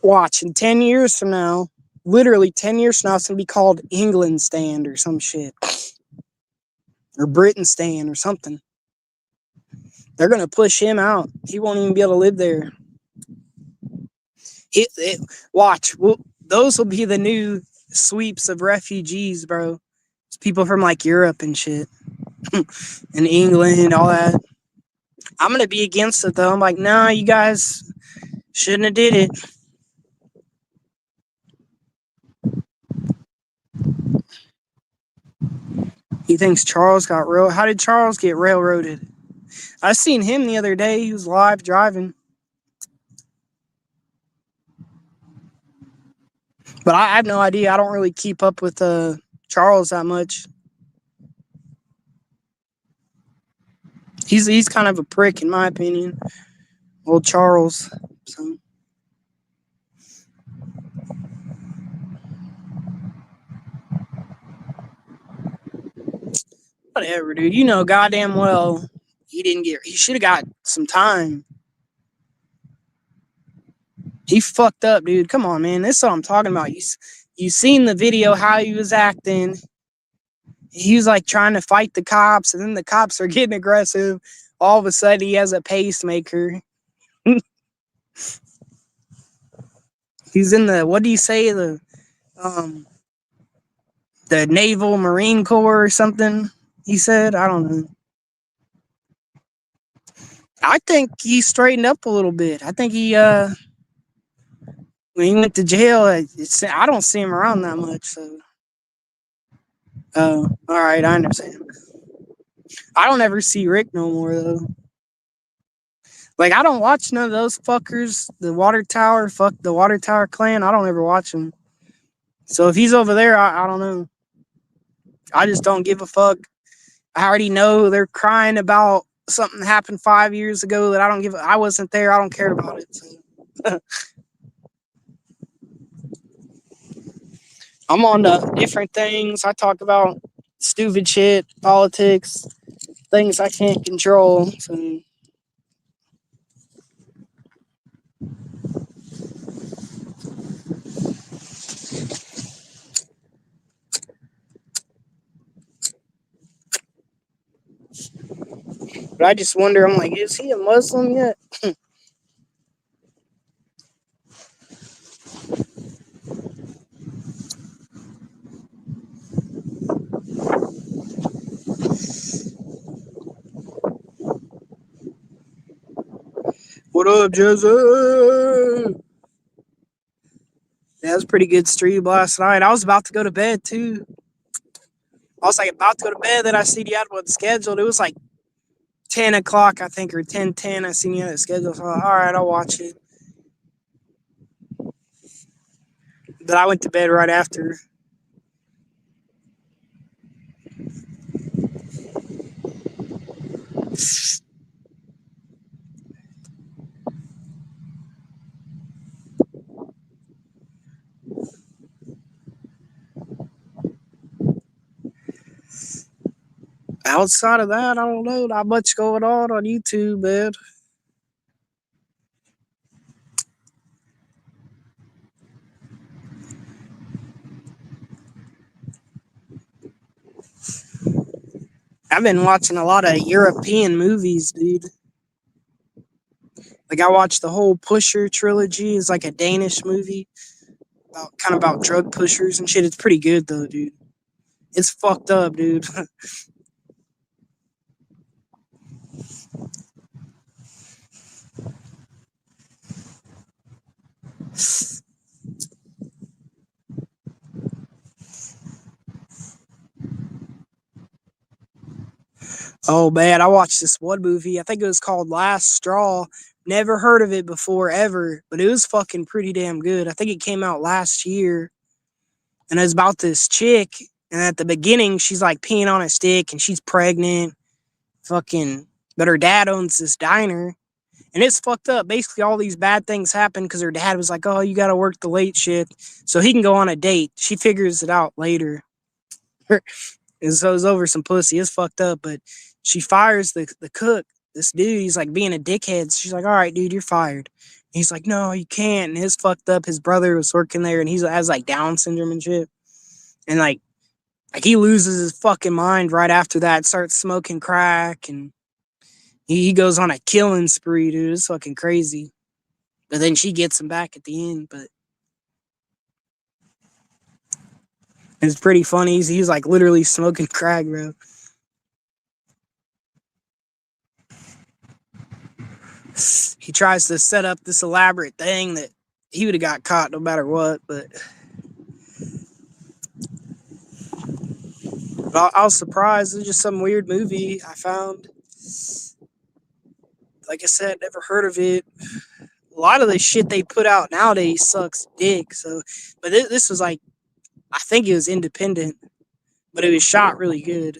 Watch in 10 years from now, literally 10 years from now, it's gonna be called England Stand or some shit. Or Britain Stand or something. They're gonna push him out. He won't even be able to live there. Watch. Those will be the new sweeps of refugees, bro. It's people from like Europe and shit. And England, all that. I'm gonna be against it though. I'm like, nah, you guys shouldn't have did it. He thinks Charles got rail. How did Charles get railroaded? I seen him the other day. He was live driving. But I have no idea. I don't really keep up with Charles that much. He's kind of a prick in my opinion. Old Charles. So whatever, dude. You know goddamn well he should have got some time. He fucked up, dude. Come on, man. This is what I'm talking about. You seen the video how he was acting. He was like trying to fight the cops, and then the cops are getting aggressive. All of a sudden he has a pacemaker. He's in the, what do you say, um the Naval Marine Corps or something, he said. I don't know. I think he straightened up a little bit. I think he when he went to jail, I don't see him around that much. So, oh, all right, I understand. I don't ever see Rick no more though. Like I don't watch none of those fuckers. The Water Tower, fuck the Water Tower clan. I don't ever watch them. So if he's over there, I don't know. I just don't give a fuck. I already know they're crying about something happened 5 years ago that I don't give. I wasn't there. I don't care about it. So. I'm on to different things. I talk about stupid shit, politics, things I can't control. So. But I just wonder, I'm like, is he a Muslim yet? What up, Jesse? Yeah, it was a pretty good stream last night. I was about to go to bed too. I was like about to go to bed, then I see you had one scheduled. It was like 10 o'clock, I think, or 10:10. I seen you had it scheduled. So I was like, all right, I'll watch it. But I went to bed right after. Outside of that, I don't know. Not much going on YouTube, man. I've been watching a lot of European movies, dude. Like I watched the whole Pusher trilogy. It's like a Danish movie about kind of about drug pushers and shit. It's pretty good though, dude. It's fucked up, dude. Oh man, I watched this one movie. I think it was called Last Straw. Never heard of it before ever, but it was fucking pretty damn good. I think it came out last year, and it was about this chick. And at the beginning, she's like peeing on a stick and she's pregnant. Fucking, but her dad owns this diner. And it's fucked up. Basically, all these bad things happen because her dad was like, oh, you got to work the late shift so he can go on a date. She figures it out later. And so it's over some pussy. It's fucked up. But she fires the cook. This dude, he's like being a dickhead. So she's like, all right, dude, you're fired. And he's like, no, you can't. And his fucked up. His brother was working there and he has like Down syndrome and shit. And like he loses his fucking mind right after that, starts smoking crack, and he goes on a killing spree, dude. It's fucking crazy. But then she gets him back at the end, but it's pretty funny. He's like literally smoking crack, bro. He tries to set up this elaborate thing that he would have got caught no matter what, but I was surprised. It's just some weird movie I found. Like I said, never heard of it. A lot of the shit they put out nowadays sucks dick. So, but this was like, I think it was independent, but it was shot really good.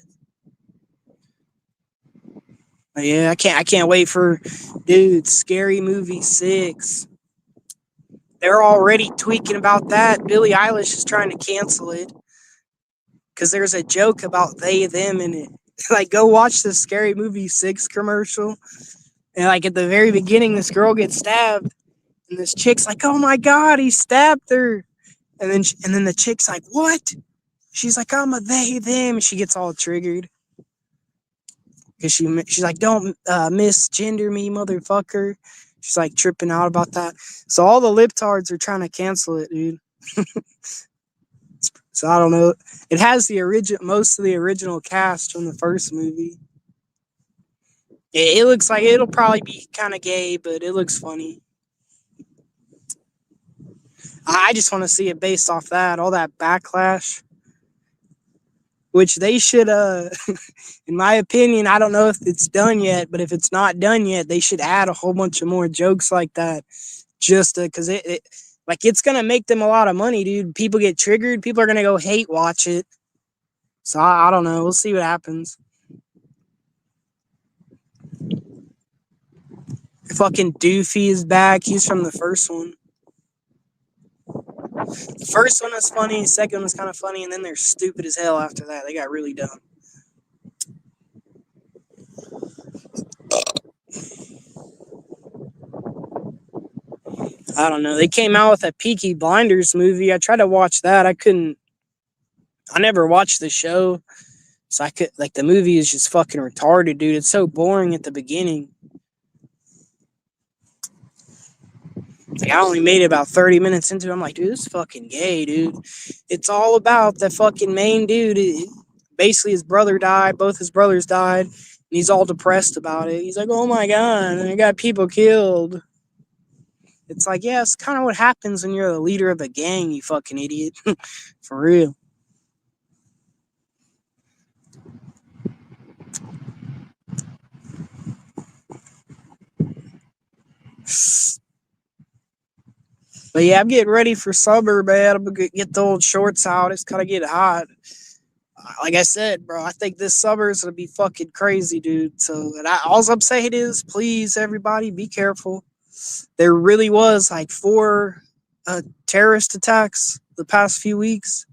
But yeah, I can't wait for, dude, Scary Movie 6. They're already tweaking about that. Billie Eilish is trying to cancel it because there's a joke about they them in it. Like, go watch the Scary Movie 6 commercial. And like at the very beginning, this girl gets stabbed, and this chick's like, "Oh my god, he stabbed her!" And then the chick's like, "What?" She's like, "I'm a they them." And she gets all triggered because she's like, "Don't misgender me, motherfucker." She's like tripping out about that. So all the libtards are trying to cancel it, dude. So I don't know. It has most of the original cast from the first movie. It looks like it'll probably be kind of gay, but it looks funny. I just want to see it based off that, all that backlash, which they should, in my opinion, I don't know if it's done yet, but if it's not done yet, they should add a whole bunch of more jokes like that, just because like it's gonna make them a lot of money, dude. People get triggered, people are gonna go hate watch it. So I don't know. We'll see what happens. Fucking Doofy is back. He's from the first one. The first one was funny, the second one was kind of funny, and then they're stupid as hell after that. They got really dumb. I don't know. They came out with a Peaky Blinders movie. I tried to watch that. I never watched the show. So the movie is just fucking retarded, dude. It's so boring at the beginning. Like, I only made it about 30 minutes into it. I'm like, dude, this is fucking gay, dude. It's all about the fucking main dude. Basically, his brother died. Both his brothers died. And he's all depressed about it. He's like, oh my God, I got people killed. It's like, yeah, it's kind of what happens when you're the leader of a gang, you fucking idiot. For real. But yeah, I'm getting ready for summer, man. I'm gonna get the old shorts out. It's kind of getting hot. Like I said, bro, I think this summer is gonna be fucking crazy, dude. So, and all I'm saying is, please, everybody, be careful. There really was like 4 terrorist attacks the past few weeks.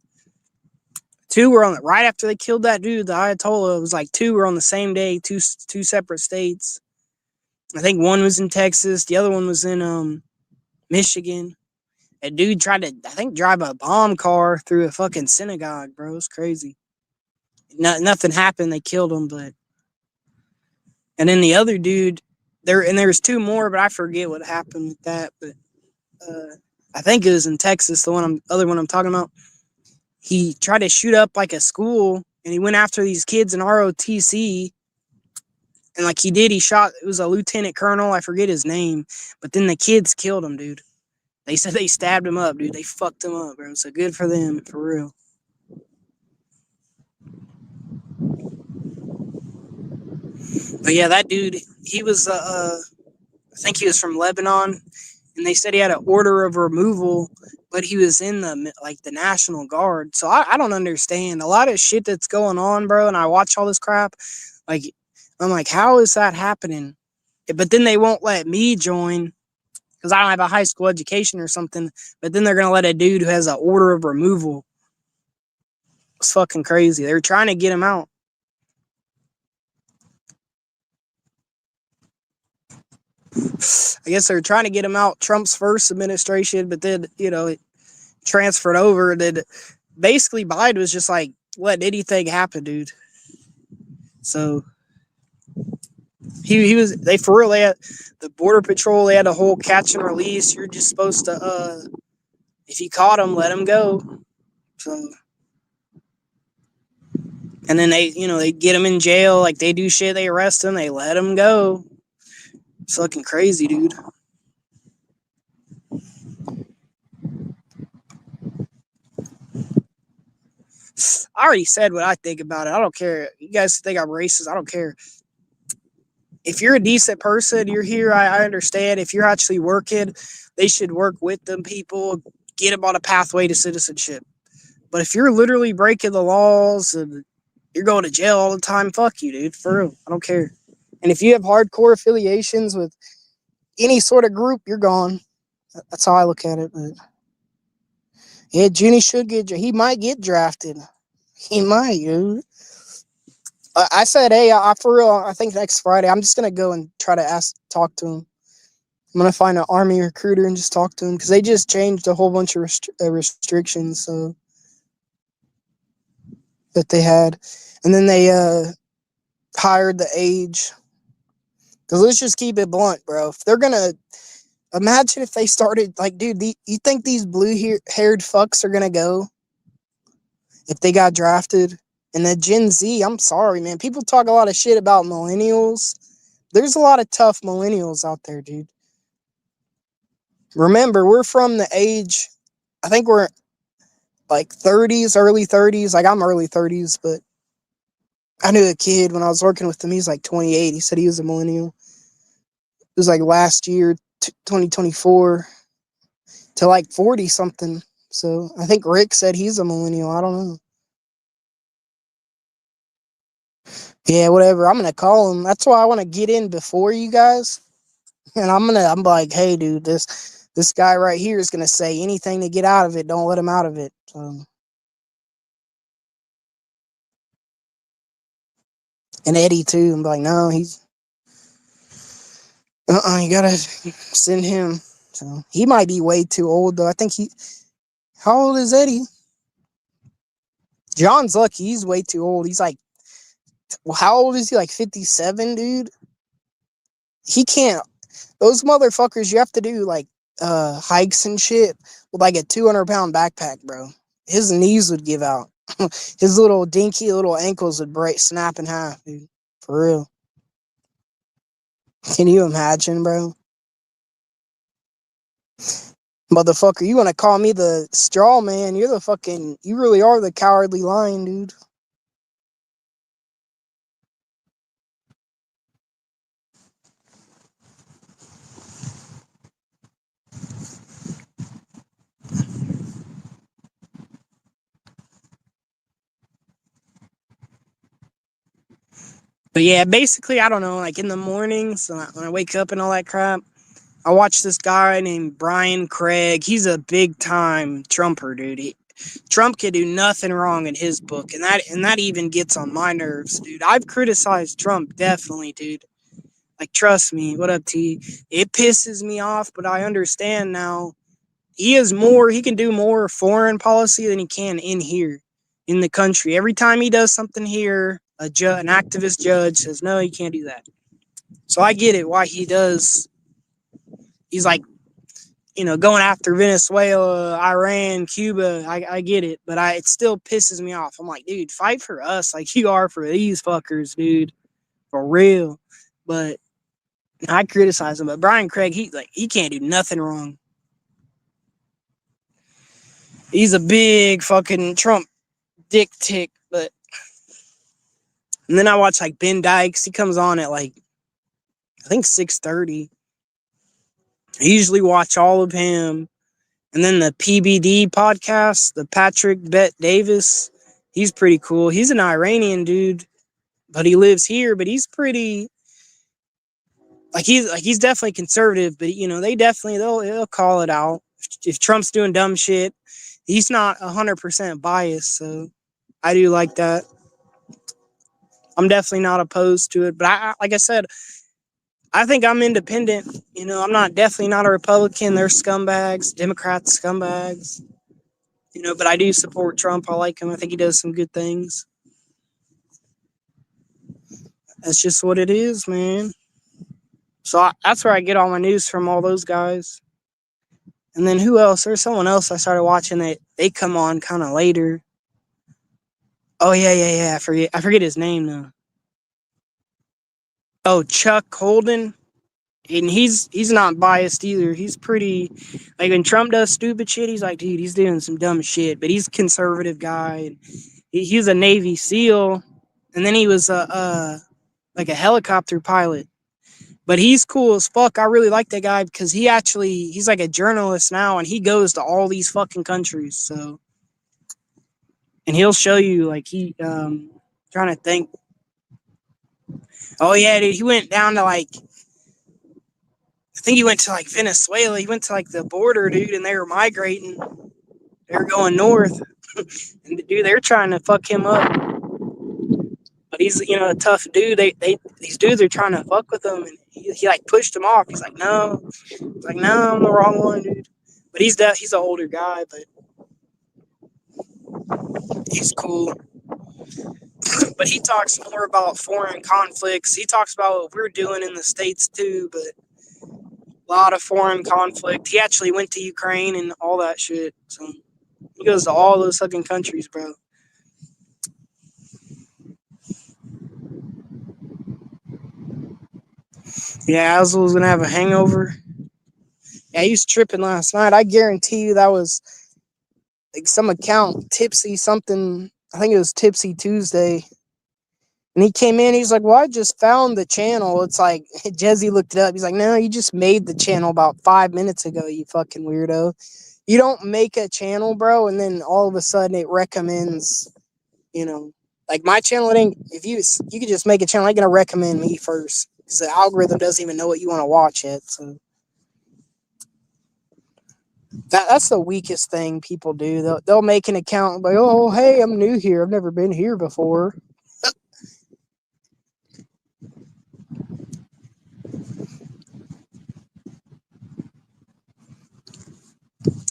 2 were on right after they killed that dude, the Ayatollah. It was like 2 were on the same day, two separate states. I think one was in Texas, the other one was in Michigan. A dude tried to, I think, drive a bomb car through a fucking synagogue, bro. It's crazy. Nothing happened. They killed him, but. And then the other dude, there was 2 more, but I forget what happened with that. But I think it was in Texas, the other one I'm talking about. He tried to shoot up like a school, and he went after these kids in ROTC. And like he shot, it was a lieutenant colonel, I forget his name, but then the kids killed him, dude. They said they stabbed him up, dude. They fucked him up, bro. So good for them, for real. But yeah, that dude, he was, I think he was from Lebanon. and they said he had an order of removal, but he was in the National Guard. So I don't understand a lot of shit that's going on, bro. And I watch all this crap, like I'm like, how is that happening? But then they won't let me join because I don't have a high school education or something. But then they're gonna let a dude who has an order of removal. It's fucking crazy. They're trying to get him out. I guess they're trying to get him out Trump's first administration, but then, it transferred over. And then basically Biden was just like, letting anything happen, dude. So he was, they for real, they had the Border Patrol, they had a whole catch and release. You're just supposed to, if you caught him, let him go. So, and then they get him in jail. Like they do shit, they arrest him, they let him go. It's fucking crazy, dude. I already said what I think about it. I don't care. You guys think I'm racist. I don't care. If you're a decent person, you're here. I understand. If you're actually working, they should work with them people, get them on a pathway to citizenship. But if you're literally breaking the laws and you're going to jail all the time, fuck you, dude. For real. I don't care. And if you have hardcore affiliations with any sort of group, you're gone. That's how I look at it. But yeah, Junie should he might get drafted. He might, dude. I said, hey, for real, I think next Friday, I'm just going to go and try to talk to him. I'm going to find an Army recruiter and just talk to him because they just changed a whole bunch of restrictions that they had. And then they hired the age. Because let's just keep it blunt, bro. If they're going to, imagine if they started, like, dude, you think these blue-haired fucks are going to go if they got drafted? And the Gen Z, I'm sorry, man. People talk a lot of shit about millennials. There's a lot of tough millennials out there, dude. Remember, we're from the age, I think we're like 30s, early 30s. Like I'm early 30s, but I knew a kid when I was working with him. He's like 28. He said he was a millennial. It was like last year, 2024, to like 40 something. So I think Rick said he's a millennial. I don't know. Yeah, whatever. I'm gonna call him. That's why I want to get in before you guys. And I'm like, hey, dude, this guy right here is gonna say anything to get out of it. Don't let him out of it. So. And Eddie too. I'm like, no, he's you gotta send him. So he might be way too old though. I think how old is Eddie? John's lucky. He's way too old. He's like, well, how old is he? Like 57, dude. He can't. Those motherfuckers, you have to do like hikes and shit with like a 200-pound backpack, bro. His knees would give out. His little dinky little ankles would snap in half, dude. For real. Can you imagine, bro? Motherfucker, you want to call me the straw man? You really are the cowardly lion, dude. But yeah, basically, I don't know, like in the mornings when I wake up and all that crap, I watch this guy named Brian Craig. He's a big time Trumper, dude. Trump can do nothing wrong in his book, and that even gets on my nerves, dude. I've criticized Trump, definitely, dude. Like, trust me. What up, T? It pisses me off, but I understand now. He can do more foreign policy than he can in here, in the country. Every time he does something here, an activist judge says, no, you can't do that. So I get it why he does. He's like, going after Venezuela, Iran, Cuba. I get it, but it still pisses me off. I'm like, dude, fight for us like you are for these fuckers, dude. For real. But I criticize him, but Brian Craig, he can't do nothing wrong. He's a big fucking Trump dick tick, but and then I watch like Ben Dykes. He comes on at like I think 6:30. I usually watch all of him. And then the PBD podcast, the Patrick Bet Davis, he's pretty cool. He's an Iranian dude, but he lives here. But he's pretty he's definitely conservative. But they definitely they'll call it out if Trump's doing dumb shit. He's not 100% biased, so I do like that. I'm definitely not opposed to it. But like I said, I think I'm independent. I'm not definitely not a Republican. They're scumbags, Democrats scumbags. But I do support Trump. I like him. I think he does some good things. That's just what it is, man. So that's where I get all my news from, all those guys. And then who else? There's someone else I started watching that they come on kind of later. Oh yeah. I forget his name now. Oh, Chuck Holden. And he's not biased either. He's pretty like when Trump does stupid shit, he's like, dude, he's doing some dumb shit. But he's a conservative guy. And he was a Navy SEAL, and then he was like a helicopter pilot. But he's cool as fuck. I really like that guy because he's like a journalist now, and he goes to all these fucking countries. So, and he'll show you like trying to think. Oh yeah, dude, he went down to I think he went to Venezuela. He went to the border, dude, and they were migrating. They were going north, and dude, they're trying to fuck him up. But he's a tough dude. These dudes are trying to fuck with him, and he pushed him off. He's like, no, I'm the wrong one, dude. But he's an older guy, but he's cool. But he talks more about foreign conflicts. He talks about what we're doing in the States too, but a lot of foreign conflict. He actually went to Ukraine and all that shit. So he goes to all those fucking countries, bro. Yeah, Azel was gonna have a hangover. Yeah, he was tripping last night. I guarantee you that was some account, Tipsy something. I think it was Tipsy Tuesday. And he came in, he's like, well, I just found the channel. It's like, Jesse looked it up. He's like, no, you just made the channel about 5 minutes ago, you fucking weirdo. You don't make a channel, bro, and then all of a sudden it recommends, like my channel, if you could just make a channel, I'm going to recommend me first. Because the algorithm doesn't even know what you want to watch yet. So that's the weakest thing people do. They'll make an account, like, oh, hey, I'm new here. I've never been here before.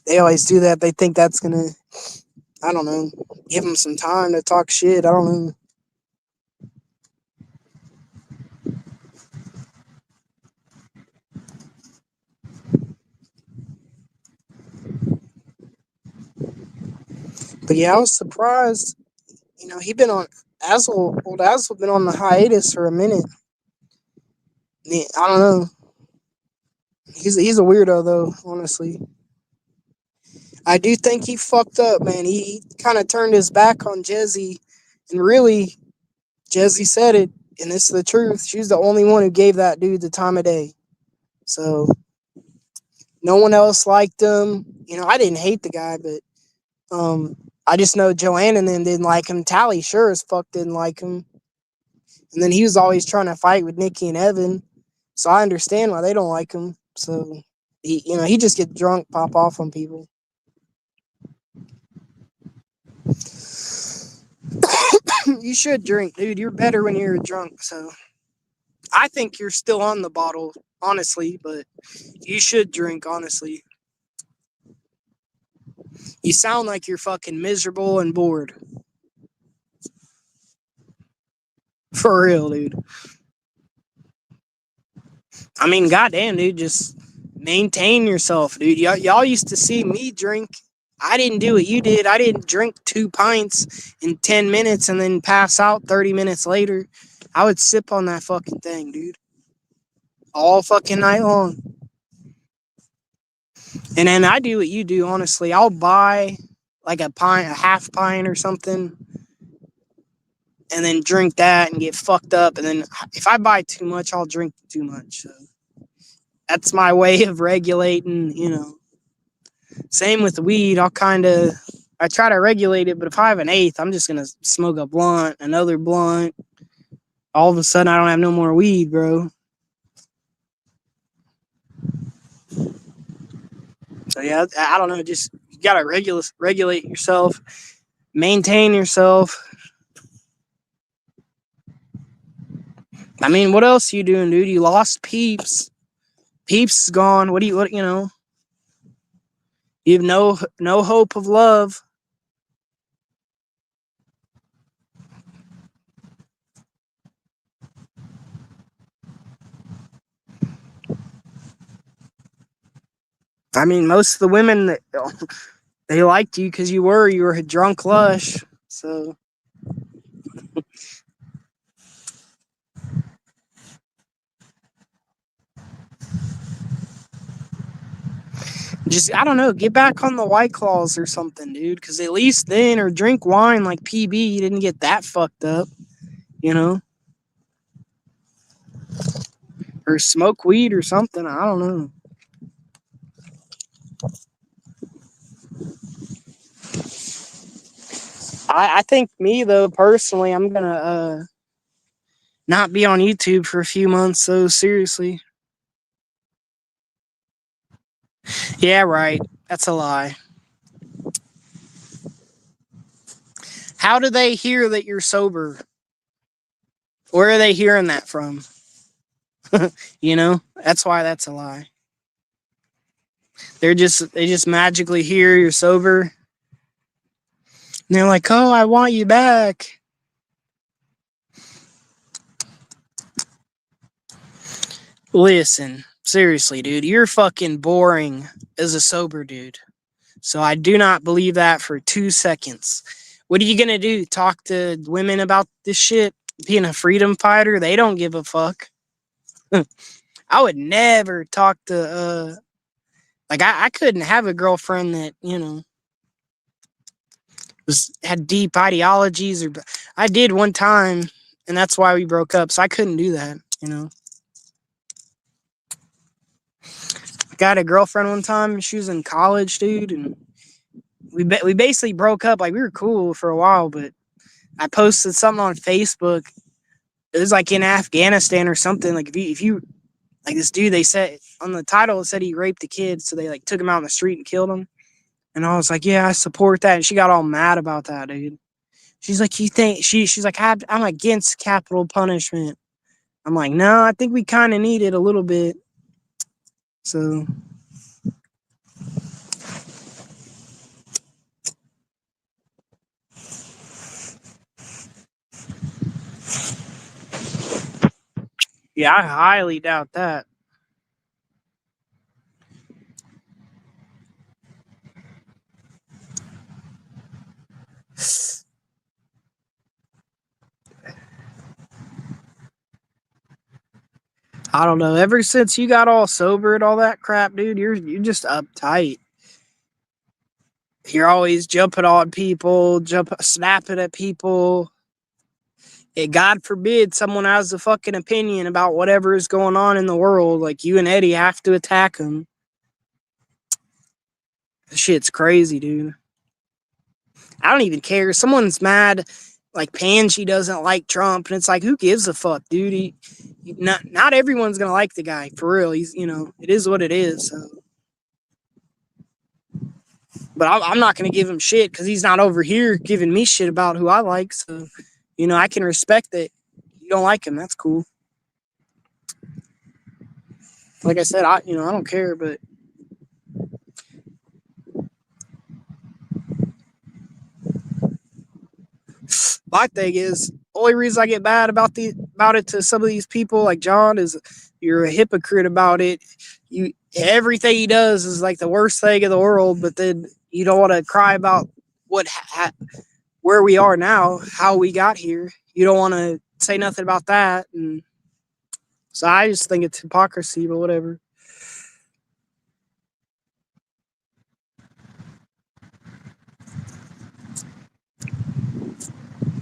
They always do that. They think that's going to, I don't know, give them some time to talk shit. I don't know. But yeah, I was surprised. He been on old Asel been on the hiatus for a minute. I don't know. He's a weirdo though, honestly. I do think he fucked up, man. He kind of turned his back on Jezzy, and really, Jezzy said it, and it's the truth. She's the only one who gave that dude the time of day. So no one else liked him. I didn't hate the guy, but I just know Joanne and them didn't like him. Tally sure as fuck didn't like him. And then he was always trying to fight with Nikki and Evan. So I understand why they don't like him. So he just get drunk, pop off on people. You should drink, dude. You're better when you're drunk. So I think you're still on the bottle, honestly, but you should drink, honestly. You sound like you're fucking miserable and bored. For real, dude. I mean, goddamn, dude, just maintain yourself, dude. Y'all used to see me drink. I didn't do what you did. I didn't drink 2 pints in 10 minutes and then pass out 30 minutes later. I would sip on that fucking thing, dude. All fucking night long. And then I do what you do, honestly. I'll buy like a half pint or something, and then drink that and get fucked up. And then if I buy too much, I'll drink too much. So that's my way of regulating, you know. Same with weed. I try to regulate it, but if I have an eighth, I'm just gonna smoke a blunt, another blunt. All of a sudden, I don't have no more weed, bro. So yeah, I don't know. Just you gotta regulate yourself, maintain yourself. I mean, what else you doing, dude? You lost Peeps. Peeps is gone. What you know? You have no hope of love. I mean, most of the women that they liked you because you were a drunk lush. So just I don't know, get back on the White Claws or something, dude. Because at least then, or drink wine like PB. You didn't get that fucked up, you know, or smoke weed or something. I don't know. I think me though personally, I'm gonna not be on YouTube for a few months. So seriously, yeah, right. That's a lie. How do they hear that you're sober? Where are they hearing that from? You know, that's why that's a lie. They just magically hear you're sober, and they're like, "Oh, I want you back." Listen, seriously, dude, you're fucking boring as a sober dude. So I do not believe that for 2 seconds. What are you gonna do? Talk to women about this shit? Being a freedom fighter, they don't give a fuck. I would never talk to like I couldn't have a girlfriend that, you know, was had deep ideologies or I did one time and that's why we broke up. So I couldn't do that, you know. I got a girlfriend one time, she was in college, dude, and we basically broke up. Like we were cool for a while, but I posted something on Facebook. It was like in Afghanistan or something. Like if you like this dude, they said on the title it said he raped a kid, so they like took him out in the street and killed him. And I was like, yeah, I support that. And she got all mad about that, dude. She's like, you think she's like, I'm against capital punishment. I'm like, no, I think we kind of need it a little bit. So yeah, I highly doubt that. I don't know. Ever since you got all sober and all that crap, dude, you're just uptight. You're always jumping on people, snapping at people. God forbid someone has a fucking opinion about whatever is going on in the world. Like you and Eddie have to attack them. This shit's crazy, dude. I don't even care. Someone's mad, like Pansy doesn't like Trump, and it's like, who gives a fuck, dude? Not everyone's gonna like the guy for real. He's, you know, it is what it is. So. But I'm not gonna give him shit because he's not over here giving me shit about who I like. So, you know, I can respect that you don't like him. That's cool. Like I said, I don't care, but my thing is only reason I get bad about it to some of these people like John is you're a hypocrite about it. You everything he does is like the worst thing in the world, but then you don't want to cry about where we are now, how we got here. You don't want to say nothing about that, and so I just think it's hypocrisy, but whatever.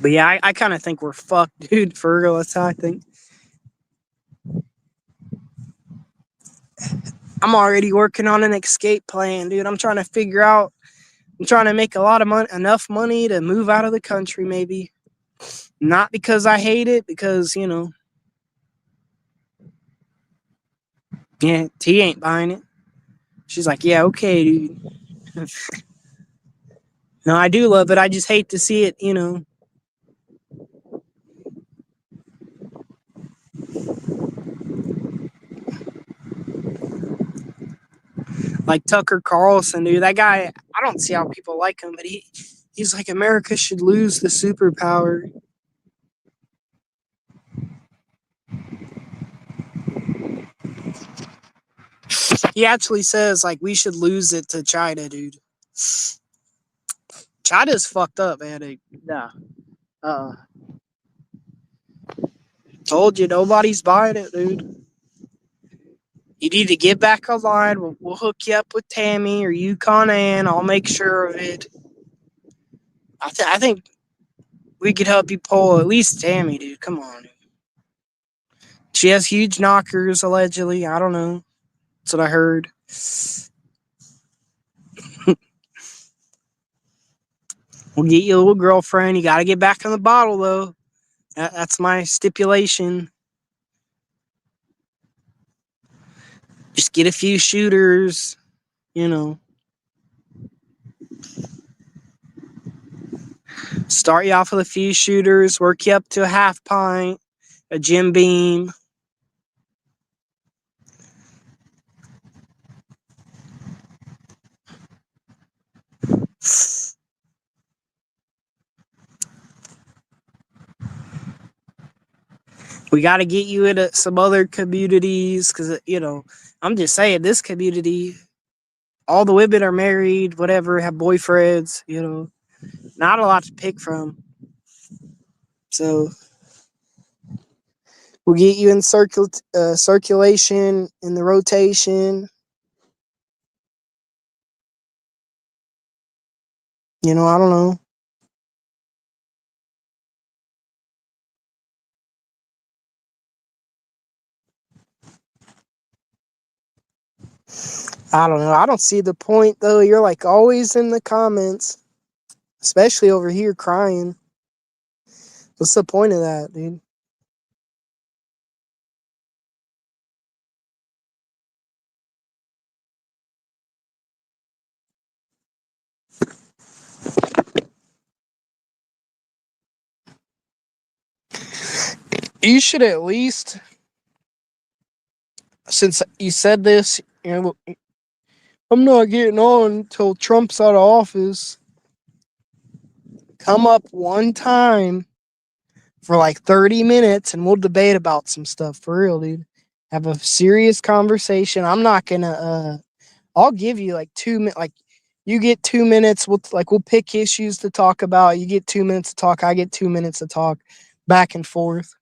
But yeah, I kind of think we're fucked, dude. For real, that's how I think. I'm already working on an escape plan, dude. I'm trying to figure out. I'm trying to make a lot of money, enough money to move out of the country, maybe. Not because I hate it, because yeah, T ain't buying it. She's like, yeah, okay, dude. No, I do love it. I just hate to see it. Like Tucker Carlson, dude. That guy, I don't see how people like him, but he's like, America should lose the superpower. He actually says like we should lose it to China, dude. China's fucked up, man. Nah. Uh Told you nobody's buying it, dude. You need to get back online. We'll hook you up with Tammy or Yukon Ann. I'll make sure of it. I think we could help you pull at least Tammy, dude. Come on. She has huge knockers, allegedly. I don't know. That's what I heard. We'll get you a little girlfriend. You got to get back in the bottle, though. That's my stipulation. Just get a few shooters, you know. Start you off with a few shooters, work you up to a half pint, a Jim Beam. We got to get you into some other communities because, I'm just saying, this community, all the women are married, whatever, have boyfriends, not a lot to pick from. So we'll get you in circulation, in the rotation. I don't know. I don't know. I don't see the point, though. You're like always in the comments, especially over here crying. What's the point of that, dude? You should at least, since you said this, I'm not getting on until Trump's out of office. Come up one time for like 30 minutes and we'll debate about some stuff for real, dude. Have a serious conversation. I'm not gonna I'll give you like 2 minutes. Like you get 2 minutes. We'll pick issues to talk about. You get 2 minutes to talk. I get 2 minutes to talk, back and forth.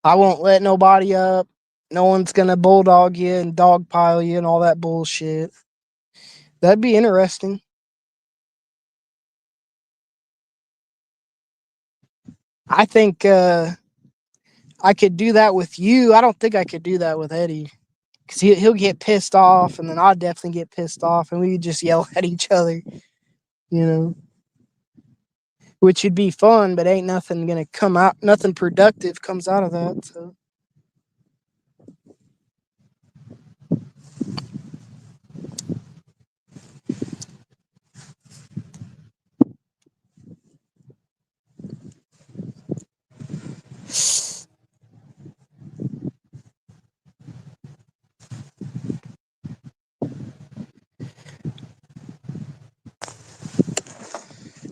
I won't let nobody up. No one's gonna bulldog you and dogpile you and all that bullshit. That'd be interesting. I think I could do that with you. I don't think I could do that with Eddie because he'll get pissed off, and then I'll definitely get pissed off, and we just yell at each other, you know, which would be fun, but ain't nothing gonna come out. Nothing productive comes out of that. So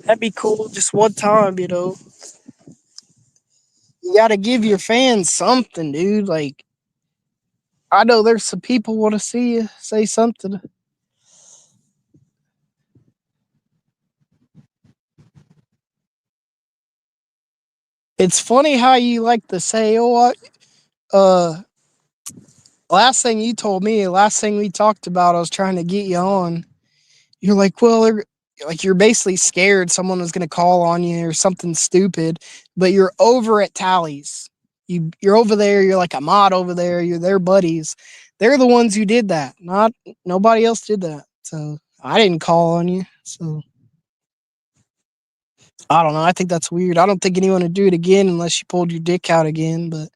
that'd be cool. Just one time. You got to give your fans something, dude. Like I know there's some people want to see you say something. It's funny how you like to say, "Oh, uh, last thing you told me, last thing we talked about, I was trying to get you on. You're like, well, like you're basically scared someone was going to call on you or something stupid, but you're over at Tally's. You're over there. You're like a mod over there. You're their buddies. They're the ones who did that. Not nobody else did that. So I didn't call on you. So I don't know. I think that's weird. I don't think anyone would do it again unless you pulled your dick out again. But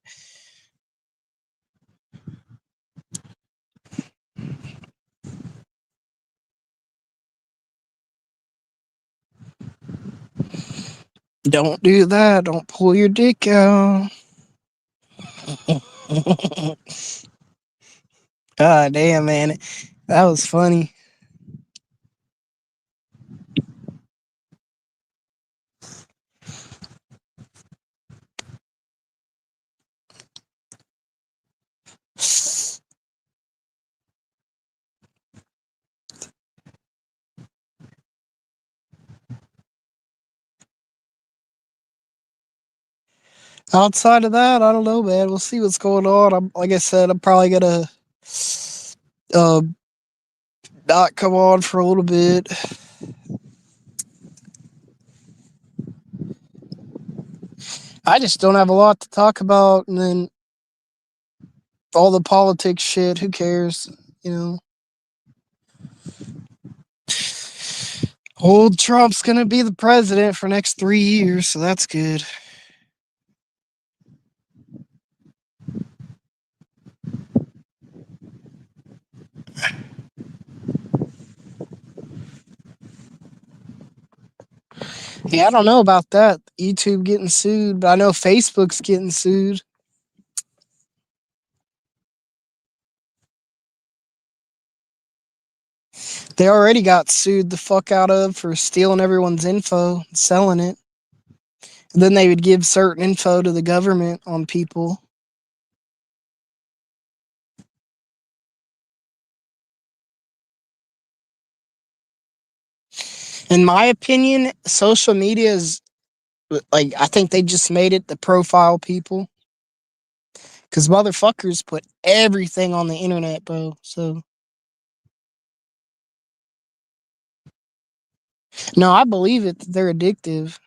don't do that. Don't pull your dick out. God damn, man. That was funny. Outside of that, I don't know, man. We'll see what's going on. Like I said, I'm probably gonna uh, not come on for a little bit. I just don't have a lot to talk about, and then all the politics shit. Who cares? You know. Old Trump's gonna be the president for next 3 years, so that's good. Yeah, I don't know about that. YouTube getting sued, but I know Facebook's getting sued. They already got sued the fuck out of for stealing everyone's info and selling it. And then they would give certain info to the government on people. In my opinion, social media is like, I think they just made it the profile people. Because motherfuckers put everything on the internet, bro. So, no, I believe it. They're addictive.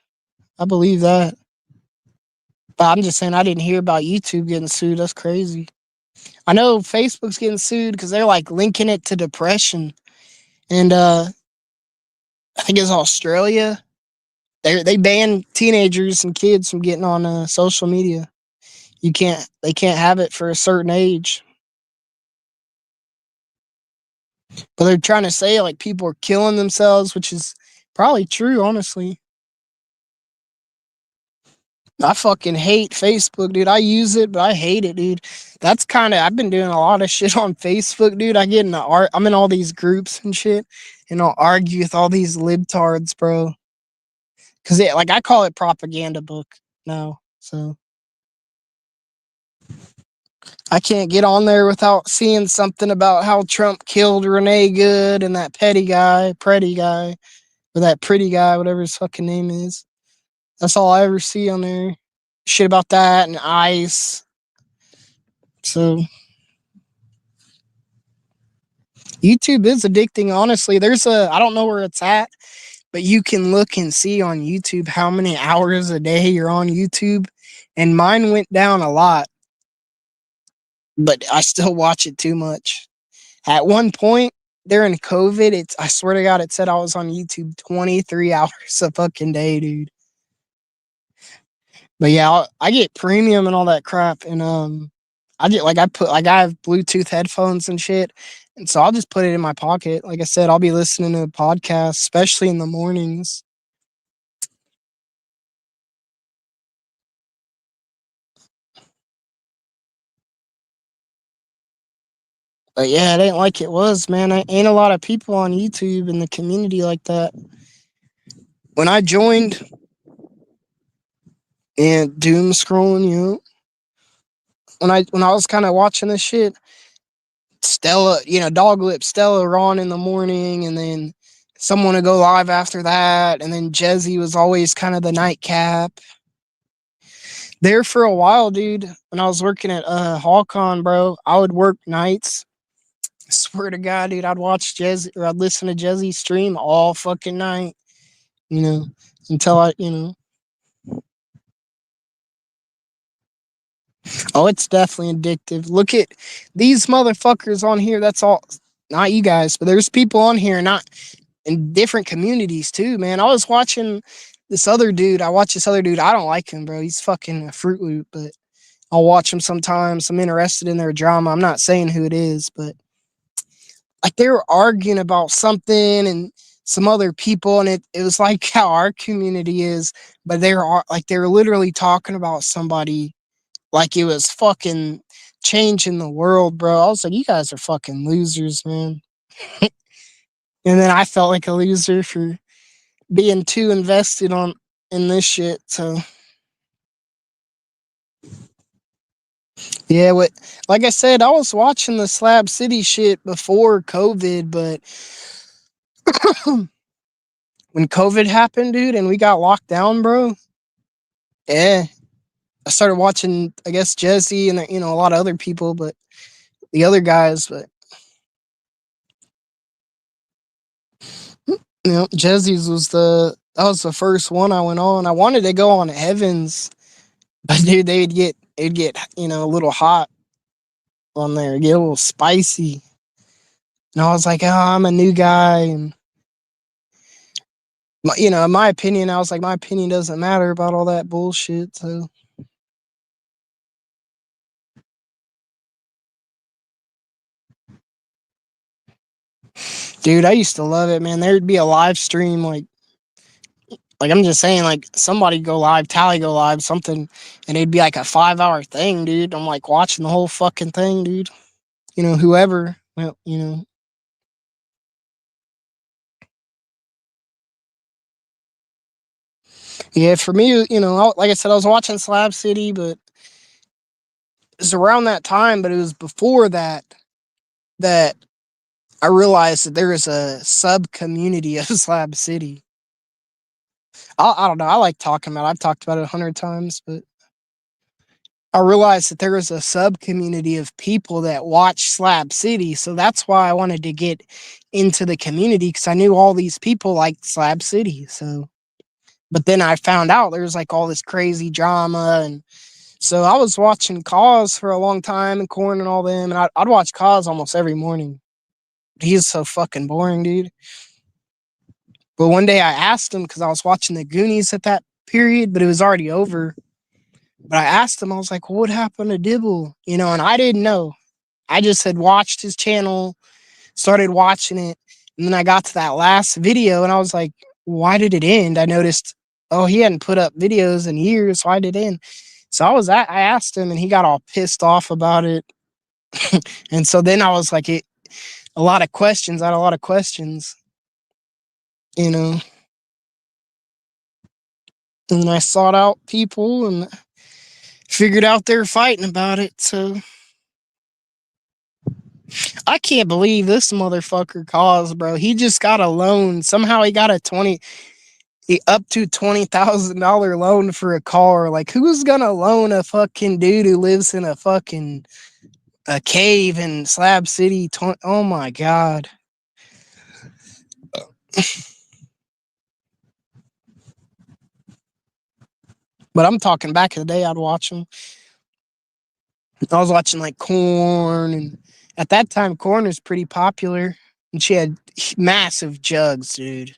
I believe that. But I'm just saying, I didn't hear about YouTube getting sued. That's crazy. I know Facebook's getting sued because they're like linking it to depression. And I think it's Australia. They ban teenagers and kids from getting on social media. They can't have it for a certain age. But they're trying to say like people are killing themselves, which is probably true, honestly. I fucking hate Facebook, dude. I use it, but I hate it, dude. That's kind of I've been doing a lot of shit on Facebook, dude. I'm in all these groups and shit, and I'll argue with all these libtards, bro. Cause like I call it propaganda book now, so I can't get on there without seeing something about how Trump killed Renee Good and that pretty guy, or that pretty guy, whatever his fucking name is. That's all I ever see on there. Shit about that and ICE. So YouTube is addicting, honestly. I don't know where it's at, but you can look and see on YouTube how many hours a day you're on YouTube. And mine went down a lot, but I still watch it too much. At one point during COVID, I swear to God, it said I was on YouTube 23 hours a fucking day, dude. But yeah, I get premium and all that crap, and I have Bluetooth headphones and shit, and so I'll just put it in my pocket. Like I said, I'll be listening to a podcast, especially in the mornings. But yeah, it ain't like it was, man. Ain't a lot of people on YouTube in the community like that. When I joined and doom scrolling, when I was kind of watching this shit, Stella, Dog Lip Stella were on in the morning, and then someone would go live after that, and then Jezzy was always kind of the nightcap. There for a while, dude, when I was working at Hawcon, bro, I would work nights. I swear to God, dude, I'd watch Jezzy, or I'd listen to Jezzy stream all fucking night, you know, until Oh, it's definitely addictive. Look at these motherfuckers on here. That's all. Not you guys, but there's people on here, not in different communities too, man. I was watching this other dude. I watch this other dude. I don't like him, bro. He's fucking a Fruit Loop, but I'll watch him sometimes. I'm interested in their drama. I'm not saying who it is, but like they were arguing about something and some other people, and it was like how our community is, but they were literally talking about somebody like it was fucking changing the world, bro. I was like, you guys are fucking losers, man. And then I felt like a loser for being too invested on in this shit. So yeah, what like I said, I was watching the Slab City shit before COVID, but when COVID happened, dude, and we got locked down, bro, yeah, I started watching, I guess, Jesse and a lot of other people, but the other guys, but Jesse's was that was the first one I went on. I wanted to go on Evans, but dude, it'd get a little hot on there, get a little spicy, and I was like, oh, I'm a new guy, and in my opinion, I was like, my opinion doesn't matter about all that bullshit. So, dude, I used to love it, man. There'd be a live stream like I'm just saying, like somebody go live, Tally go live, something, and it'd be like a 5 hour thing, dude. I'm like watching the whole fucking thing, dude. Whoever, yeah. For me, like I said, I was watching Slab City, but it's around that time, but it was before that I realized that there is a sub community of Slab City. I don't know. I like talking about it. I've talked about it 100 times, but I realized that there was a sub community of people that watch Slab City. So that's why I wanted to get into the community because I knew all these people liked Slab City. So, but then I found out there was like all this crazy drama. And so I was watching Cause for a long time and Corn and all them. And I'd watch Cause almost every morning. He's so fucking boring, dude. But one day I asked him because I was watching the Goonies at that period, but it was already over. But I asked him, I was like, what happened to Dibble? And I didn't know. I just had watched his channel, started watching it, and then I got to that last video and I was like, why did it end? I noticed, oh, he hadn't put up videos in years. Why did it end? So I asked him and he got all pissed off about it. And so then I was like, a lot of questions. I had a lot of questions, you know. And then I sought out people and figured out they were fighting about it. So I can't believe this motherfucker caused, bro. He just got a loan. Somehow he got up to $20,000 loan for a car. Like, who's gonna loan a fucking dude who lives in a cave in Slab City? Oh my god! But I'm talking back in the day. I'd watch him. I was watching like Corn, and at that time, Corn was pretty popular, and she had massive jugs, dude.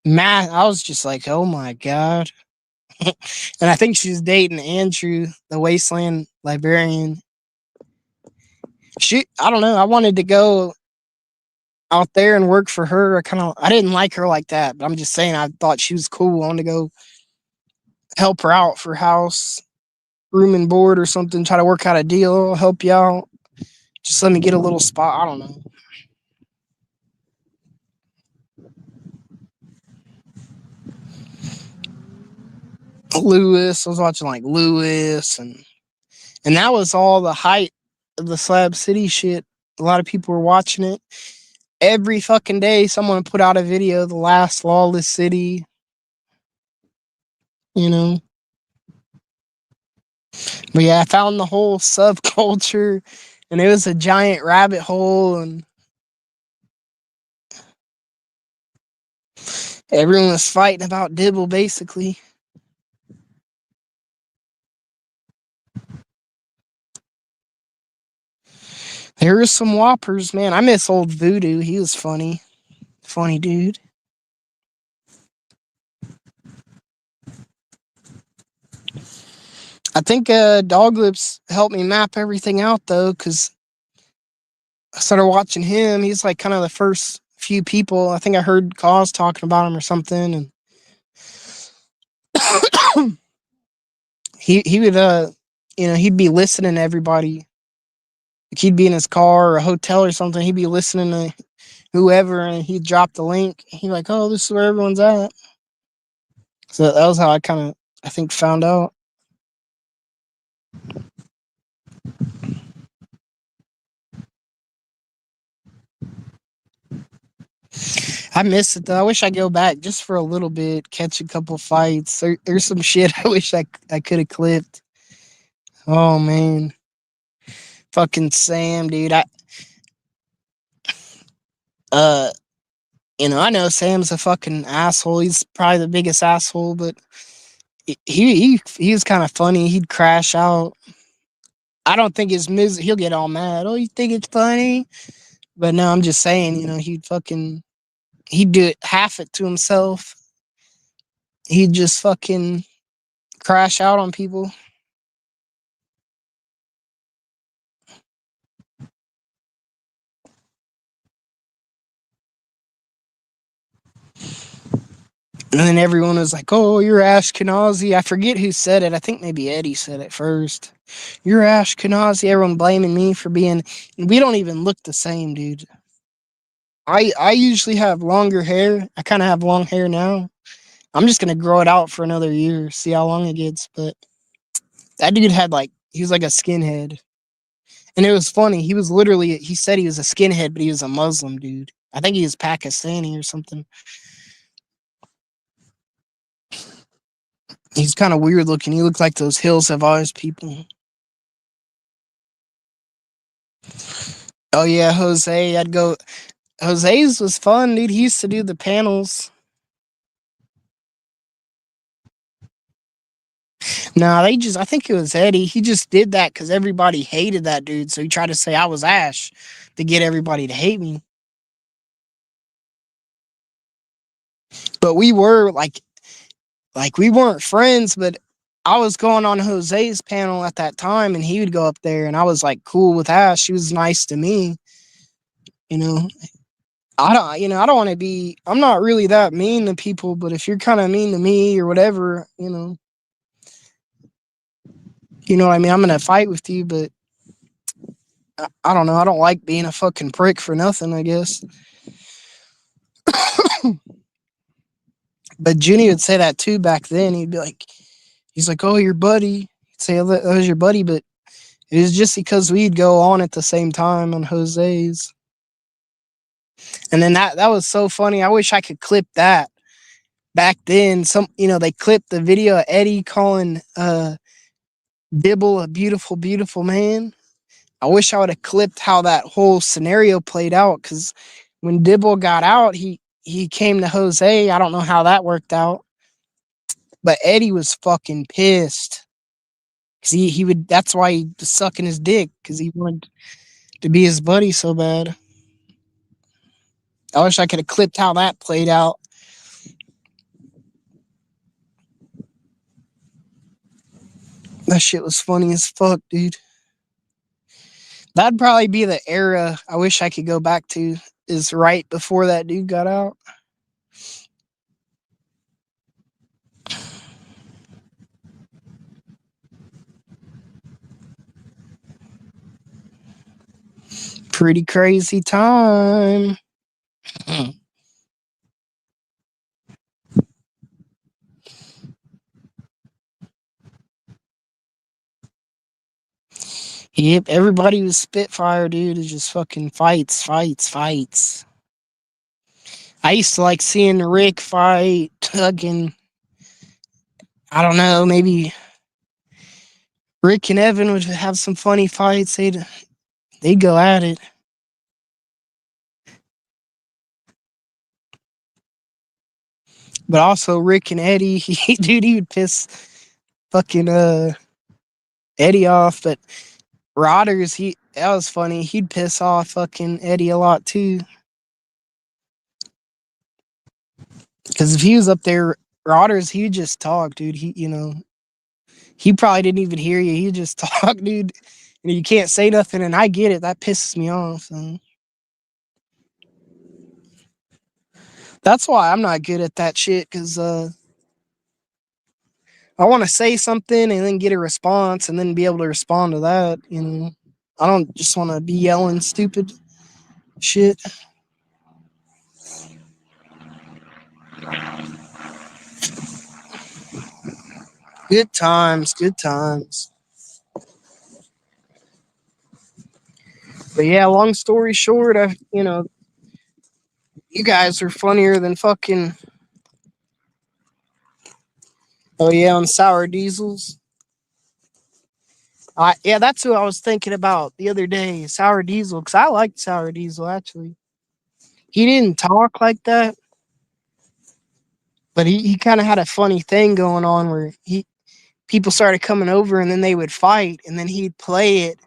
I was just like, oh my god. And I think she's dating Andrew, the Wasteland librarian. I don't know. I wanted to go out there and work for her. I didn't like her like that, but I'm just saying, I thought she was cool. I wanted to go help her out for house, room and board or something, try to work out a deal, help you out. Just let me get a little spot. I don't know. Lewis. I was watching like Lewis and that was all the height of the Slab City shit. A lot of people were watching it. Every fucking day someone put out a video, the last lawless city, you know. But yeah, I found the whole subculture and it was a giant rabbit hole and everyone was fighting about Dibble basically. There was some whoppers, man. I miss old Voodoo. He was funny. Funny dude. I think Dog Lips helped me map everything out though, because I started watching him. He's like kind of the first few people. I think I heard Cause talking about him or something, and he would he'd be listening to everybody. Like he'd be in his car or a hotel or something. He'd be listening to whoever, and he'd drop the link. He'd like, oh, this is where everyone's at. So that was how I kind of I think found out. I miss it though. I wish I go back just for a little bit, catch a couple fights. There's some shit I wish I could have clipped. Oh man, fucking Sam, dude. Uh, I know Sam's a fucking asshole. He's probably the biggest asshole, but he was kind of funny. He'd crash out. I don't think he'll get all mad. Oh, you think it's funny? But no, I'm just saying, he'd do it half it to himself. He'd just fucking crash out on people. And then everyone was like, oh, you're Ashkenazi. I forget who said it. I think maybe Eddie said it first. You're Ashkenazi. Everyone blaming me for being. We don't even look the same, dude. I usually have longer hair. I kind of have long hair now. I'm just going to grow it out for another year, see how long it gets. But that dude he was like a skinhead. And it was funny. He said he was a skinhead, but he was a Muslim dude. I think he was Pakistani or something. He's kind of weird looking. He looked like those Hills Have Eyes people. Oh yeah, Jose. I'd go. Jose's was fun, dude. He used to do the panels. Nah, I think it was Eddie. He just did that because everybody hated that dude. So he tried to say I was Ash to get everybody to hate me. But we were like we weren't friends, but I was going on Jose's panel at that time and he would go up there and I was like cool with Ash. She was nice to me, you know. I don't want to be, I'm not really that mean to people, but if you're kind of mean to me or whatever, what I mean? I'm going to fight with you, but I don't know. I don't like being a fucking prick for nothing, I guess. But Junie would say that too back then. He's like, oh, your buddy. He'd say, oh, that was your buddy, but it was just because we'd go on at the same time on Jose's. And then that was so funny. I wish I could clip that. Back then, they clipped the video of Eddie calling Dibble a beautiful, beautiful man. I wish I would have clipped how that whole scenario played out because when Dibble got out, he came to Jose. I don't know how that worked out, but Eddie was fucking pissed because he would. That's why he was sucking his dick because he wanted to be his buddy so bad. I wish I could have clipped how that played out. That shit was funny as fuck, dude. That'd probably be the era I wish I could go back to, is right before that dude got out. Pretty crazy time. Yep, everybody was Spitfire, dude. It's just fucking fights, fights, fights. I used to like seeing Rick fight, fucking, I don't know, maybe Rick and Evan would have some funny fights. They'd go at it. But also Rick and Eddie, he would piss fucking Eddie off. But Rodders, That was funny. He'd piss off fucking Eddie a lot too. Because if he was up there, Rotters, he would just talk, dude. He probably didn't even hear you. He'd just talk, dude. And you can't say nothing, and I get it. That pisses me off. So. That's why I'm not good at that shit, because I want to say something and then get a response and then be able to respond to that. I don't just want to be yelling stupid shit. Good times, good times. But yeah, long story short, you guys are funnier than fucking. Oh yeah, on sour diesels. Yeah, that's who I was thinking about the other day, Sour Diesel, because I liked Sour Diesel actually. He didn't talk like that, but he kind of had a funny thing going on where people started coming over and then they would fight and then he'd play it.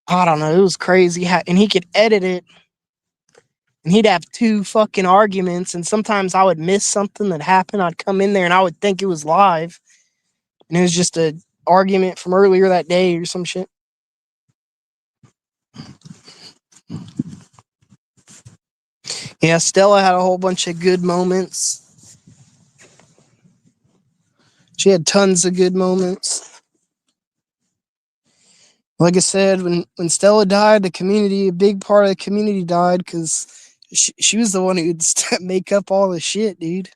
I don't know, it was crazy, and he could edit it, and he'd have two fucking arguments, and sometimes I would miss something that happened. I'd come in there and I would think it was live, and it was just a argument from earlier that day or some shit. Yeah, Stella had a whole bunch of good moments. She had tons of good moments. Like I said, when Stella died, a big part of the community died because she was the one who'd make up all the shit, dude.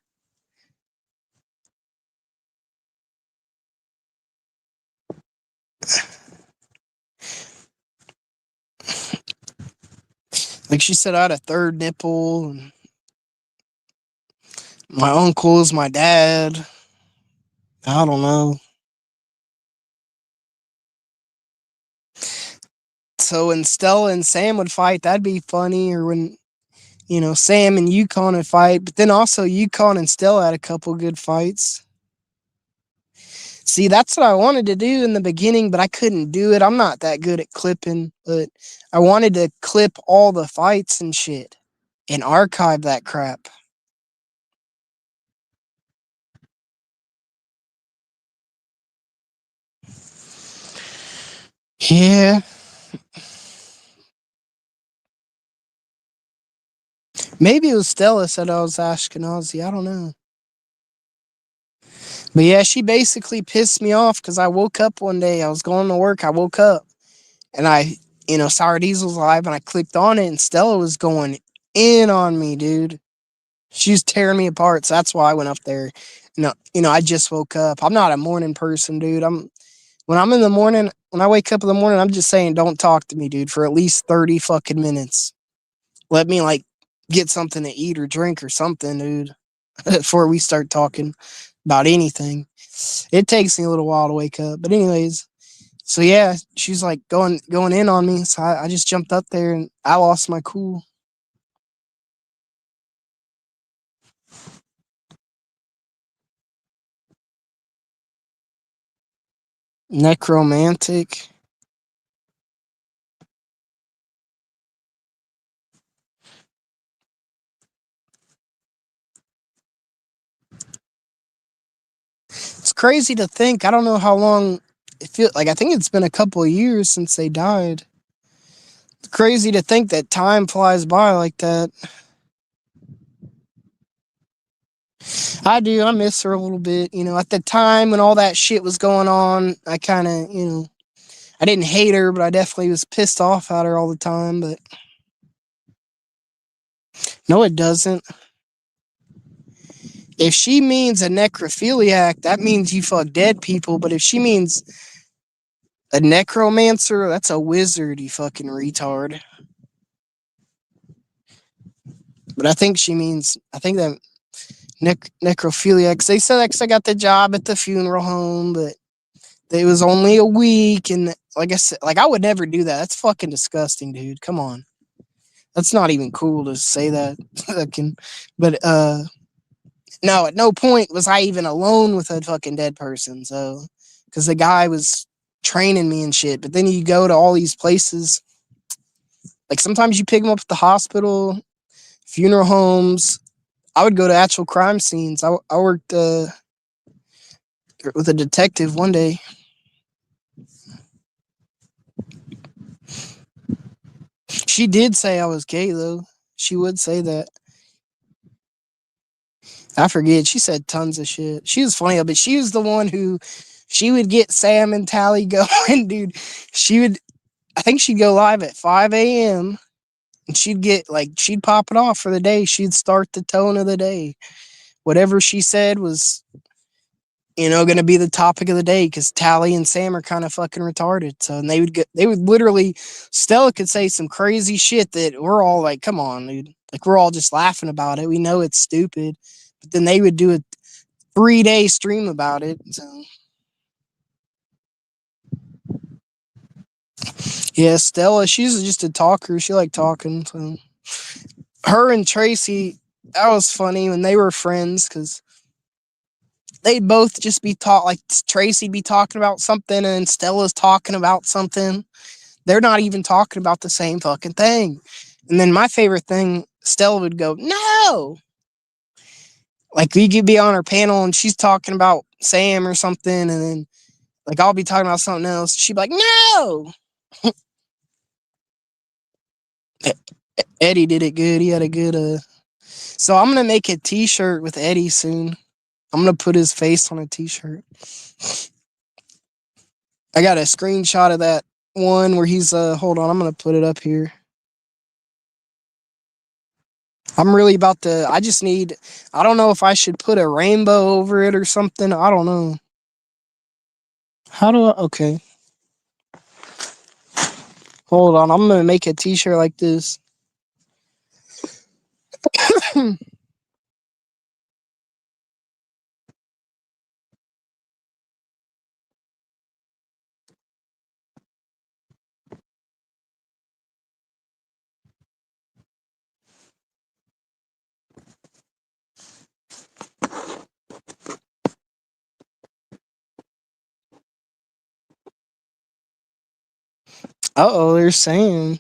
Like she said, I had a third nipple. And my uncles, my dad. I don't know. So when Stella and Sam would fight, that'd be funny. Or when Sam and Yukon would fight, but then also Yukon and Stella had a couple good fights. See, that's what I wanted to do in the beginning, but I couldn't do it. I'm not that good at clipping, but I wanted to clip all the fights and shit and archive that crap. Yeah, maybe it was Stella said I was Ashkenazi. I don't know. But yeah, she basically pissed me off because I woke up one day. I was going to work. I woke up and Sour Diesel's live and I clicked on it and Stella was going in on me, dude. She was tearing me apart. So that's why I went up there. I just woke up. I'm not a morning person, dude. When I'm in the morning, when I wake up in the morning, I'm just saying, don't talk to me, dude, for at least 30 fucking minutes. Let me like get something to eat or drink or something, dude, before we start talking about anything. It takes me a little while to wake up. But anyways, so yeah, she's like going in on me. So I just jumped up there and I lost my cool. Necromantic. It's crazy to think. I don't know how long it feels like. I think it's been a couple of years since they died. It's crazy to think that time flies by like that. I do. I miss her a little bit. At the time when all that shit was going on, I kind of, I didn't hate her, but I definitely was pissed off at her all the time. But no, it doesn't. If she means a necrophiliac, that means you fuck dead people. But if she means a necromancer, that's a wizard, you fucking retard. But I think that necrophiliac, 'cause they said that 'cause I got the job at the funeral home, but it was only a week. And like I said, like I would never do that. That's fucking disgusting, dude. Come on. That's not even cool to say that. But no, at no point was I even alone with a fucking dead person. So, because the guy was training me and shit. But then you go to all these places. Like sometimes you pick them up at the hospital, funeral homes. I would go to actual crime scenes. I worked with a detective one day. She did say I was gay though. She would say that. I forget. She said tons of shit. She was funny, but she was the one who she would get Sam and Tally going, dude. She would, I think she'd go live at 5 a.m. and she'd pop it off for the day. She'd start the tone of the day. Whatever she said was, going to be the topic of the day because Tally and Sam are kind of fucking retarded. So, and they would literally, Stella could say some crazy shit that we're all like, come on, dude. Like, we're all just laughing about it. We know it's stupid. But then they would do a 3-day stream about it. So, yeah, Stella, she's just a talker. She liked talking. So, her and Tracy, that was funny when they were friends because they'd both just be like Tracy'd be talking about something and Stella's talking about something. They're not even talking about the same fucking thing. And then my favorite thing, Stella would go, no. Like we could be on her panel and she's talking about Sam or something, and then like I'll be talking about something else. She'd be like, no. Eddie did it good. He had a good so I'm gonna make a t-shirt with Eddie soon. I'm gonna put his face on a t-shirt. I got a screenshot of that one where he's hold on, I'm gonna put it up here. I'm really about to I don't know if I should put a rainbow over it or something. I don't know. How do I okay. Hold on, I'm gonna make a t-shirt like this. Uh-oh, they're saying.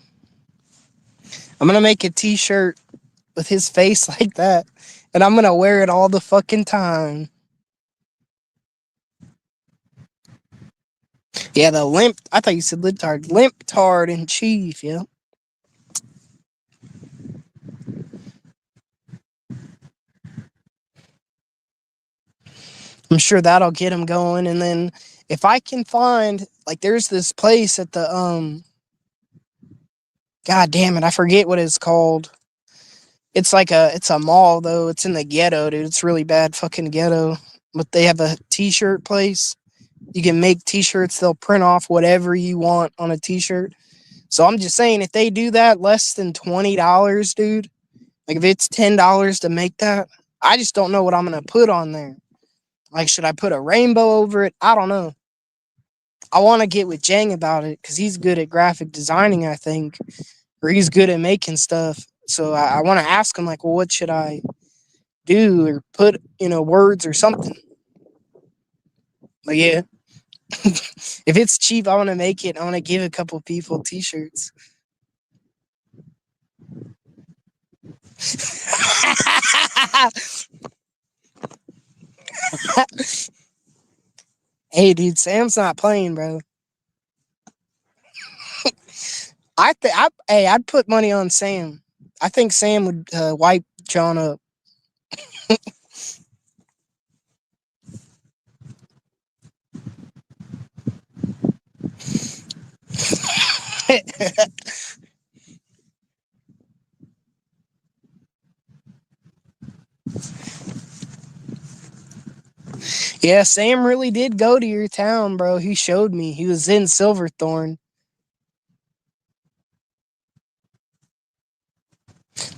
I'm gonna make a t-shirt with his face like that. And I'm gonna wear it all the fucking time. Yeah, I thought you said Libtard. Libtard in chief, yeah. I'm sure that'll get him going. And then if I can find, like, there's this place at the, God damn it, I forget what it's called. It's a mall, though. It's in the ghetto, dude. It's really bad fucking ghetto. But they have a t-shirt place. You can make t-shirts. They'll print off whatever you want on a t-shirt. So I'm just saying, if they do that less than $20, dude, like if it's $10 to make that, I just don't know what I'm going to put on there. Like, should I put a rainbow over it? I don't know. I want to get with Jang about it because he's good at graphic designing, I think, or he's good at making stuff. So I want to ask him, like, well, what should I do or put, words or something. But yeah, if it's cheap, I want to make it. I want to give a couple people t-shirts. Hey, dude, Sam's not playing, bro. I'd put money on Sam. I think Sam would wipe John up. Yeah, Sam really did go to your town, bro. He showed me. He was in Silverthorne.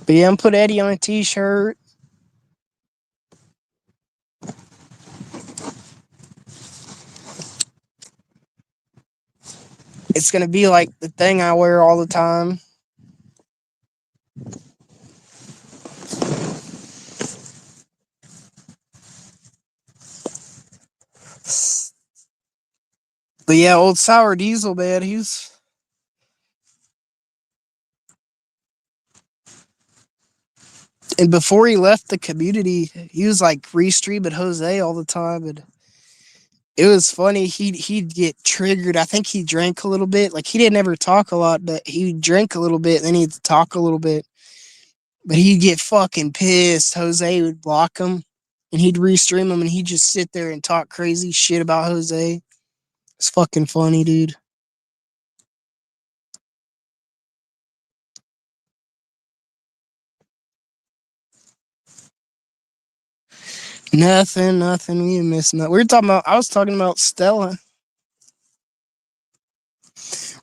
But yeah, I'm put Eddie on a t-shirt. It's gonna be like the thing I wear all the time. But yeah, old Sour Diesel, man, he's. And before he left the community, he was like restreaming Jose all the time, and it was funny. He'd get triggered. I think he drank a little bit. Like he didn't ever talk a lot, but he'd drink a little bit, and then he'd talk a little bit. But he'd get fucking pissed. Jose would block him, and he'd restream him, and he'd just sit there and talk crazy shit about Jose. It's fucking funny, dude. Nothing. We ain't missing that. We were talking about. I was talking about Stella,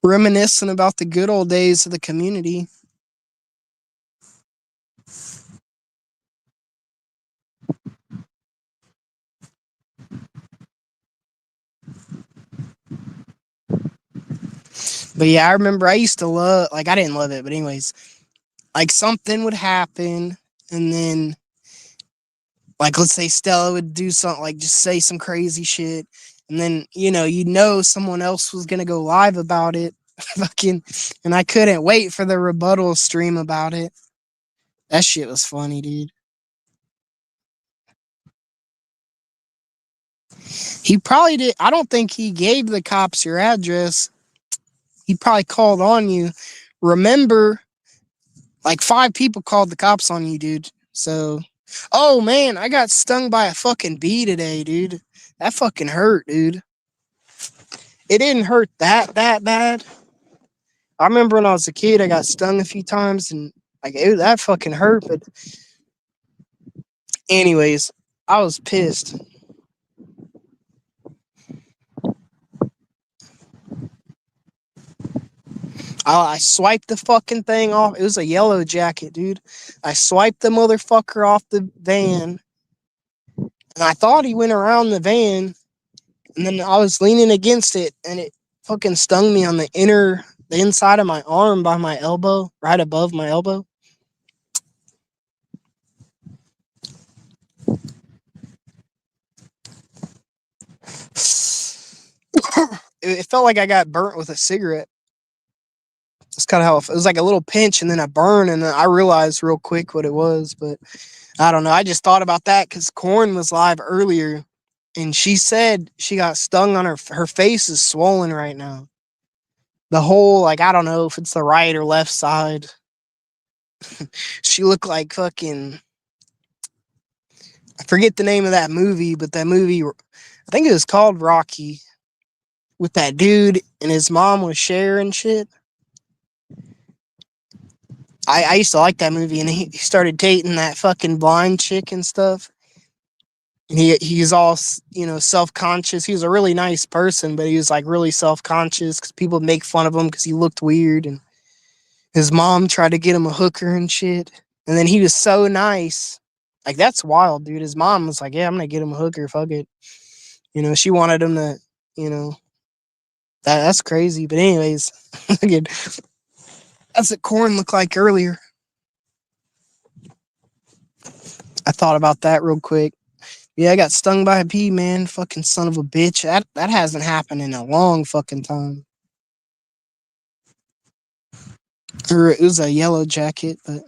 reminiscing about the good old days of the community. But yeah, I remember I used to love. Like I didn't love it, but anyways, like something would happen, and then like let's say Stella would do something, like just say some crazy shit, and then you know someone else was gonna go live about it. Fucking, and I couldn't wait for the rebuttal stream about it. That shit was funny, dude. He probably did. I don't think he gave the cops your address. He probably called on you. Remember, like 5 people called the cops on you, dude. So, oh man, I got stung by a fucking bee today, dude. That fucking hurt, dude. It didn't hurt that bad. I remember when I was a kid, I got stung a few times, and like that fucking hurt. But anyways, I was pissed. I swiped the fucking thing off. It was a yellow jacket, dude. I swiped the motherfucker off the van, and I thought he went around the van, and then I was leaning against it, and it fucking stung me on the inside of my arm by my elbow, right above my elbow. It felt like I got burnt with a cigarette. That's kind of how it was, like a little pinch and then a burn, and then I realized real quick what it was. But I don't know. I just thought about that because Corn was live earlier, and she said she got stung on her face is swollen right now. The whole, like, I don't know if it's the right or left side. She looked like fucking, I forget the name of that movie, but that movie, I think it was called Rocky, with that dude and his mom was Cher and shit. I used to like that movie, and he started dating that fucking blind chick and stuff. And he's all self-conscious. He was a really nice person, but he was like really self-conscious because people make fun of him because he looked weird, and his mom tried to get him a hooker and shit. And then he was so nice. Like, that's wild, dude. His mom was like, yeah, I'm gonna get him a hooker, fuck it. She wanted him to, that's crazy. But anyways, again, that's what Corn looked like earlier. I thought about that real quick. Yeah, I got stung by a bee, man. Fucking son of a bitch. That hasn't happened in a long fucking time. Or it was a yellow jacket, but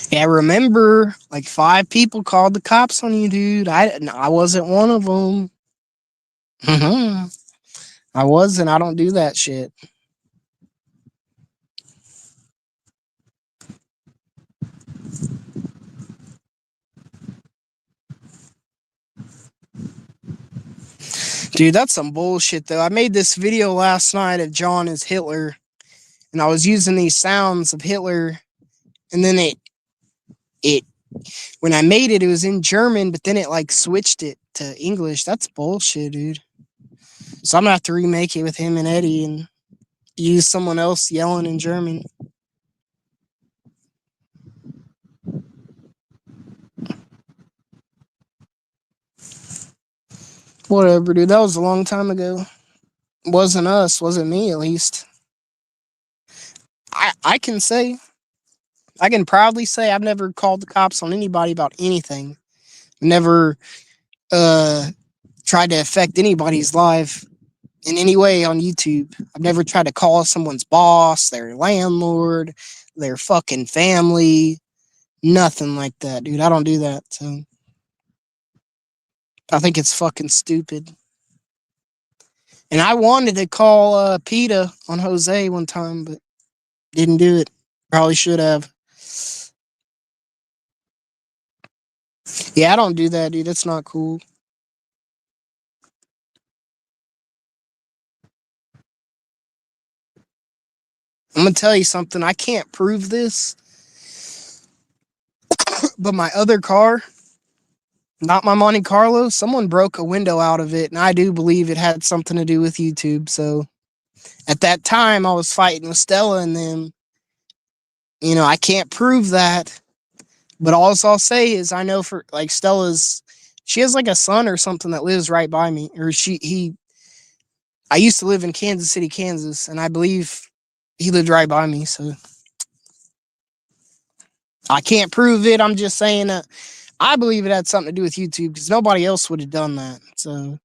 yeah, I remember like 5 people called the cops on you, dude. I wasn't one of them. I wasn't. I don't do that shit. Dude, that's some bullshit though. I made this video last night of John as Hitler, and I was using these sounds of Hitler, and then it when I made it, it was in German, but then it like switched it to English. That's bullshit, dude. So I'm gonna have to remake it with him and Eddie and use someone else yelling in German. Whatever, dude. That was a long time ago. Wasn't us. Wasn't me, at least. I can say I can proudly say I've never called the cops on anybody about anything. Never uh tried to affect anybody's life in any way on YouTube. I've never tried to call someone's boss, their landlord, their fucking family. Nothing like that, dude. I don't do that. So I think it's fucking stupid. And I wanted to call PETA on Jose one time, but didn't do it. Probably should have. Yeah, I don't do that, dude. That's not cool. I'm gonna tell you something. I can't prove this, but my other car, not my Monte Carlo, someone broke a window out of it, and I do believe it had something to do with YouTube. So at that time, I was fighting with Stella and them. You know, I can't prove that, but all I'll say is I know for like Stella's, she has like a son or something that lives right by me, or he. I used to live in Kansas City, Kansas, and I believe he lived right by me. So I can't prove it. I'm just saying that I believe it had something to do with YouTube because nobody else would have done that. So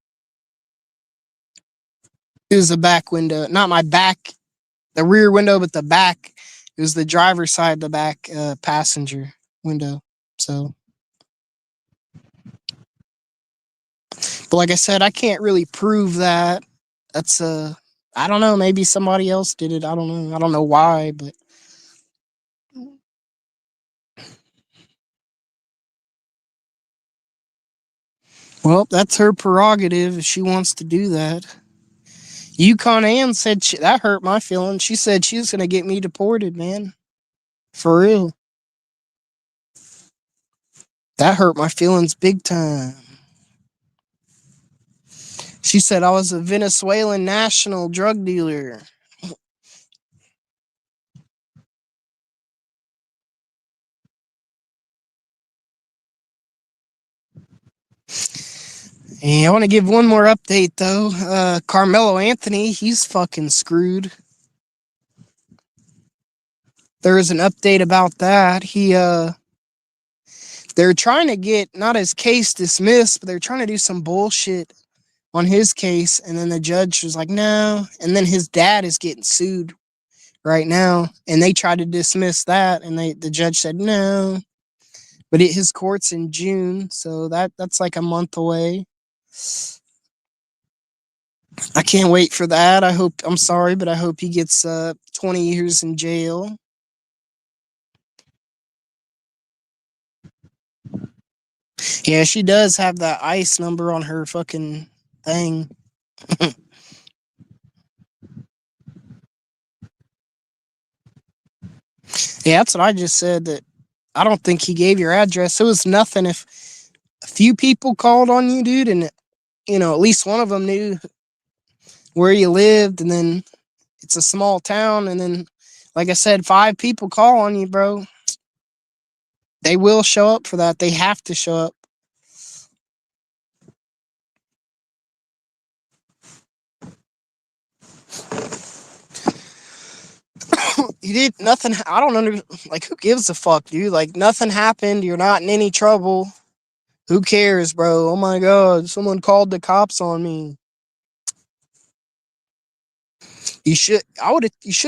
it was the back window, not my back, the rear window, but the back. It was the driver's side, the back passenger window. So, but like I said, I can't really prove that. That's I don't know. Maybe somebody else did it. I don't know. I don't know why, but well, that's her prerogative if she wants to do that. Yukon Ann said that hurt my feelings. She said she was gonna get me deported, man. For real. That hurt my feelings big time. She said I was a Venezuelan national drug dealer. And I want to give one more update though. Carmelo Anthony, he's fucking screwed. There is an update about that. They're trying to get not his case dismissed, but they're trying to do some bullshit on his case, and then the judge was like, no. And then his dad is getting sued right now, and they tried to dismiss that, and the judge said no. But his court's in June, so that's like a month away. I can't wait for that. I'm sorry, but I hope he gets 20 years in jail. Yeah, she does have that ICE number on her fucking thing. Yeah, that's what I just said. That I don't think he gave your address. It was nothing if a few people called on you, dude, and at least one of them knew where you lived, and then it's a small town, and then, like I said, 5 people call on you, bro. They will show up for that. They have to show up. You did nothing. I don't under like who gives a fuck, dude? Like nothing happened. You're not in any trouble. Who cares, bro? Oh my god, someone called the cops on me. You should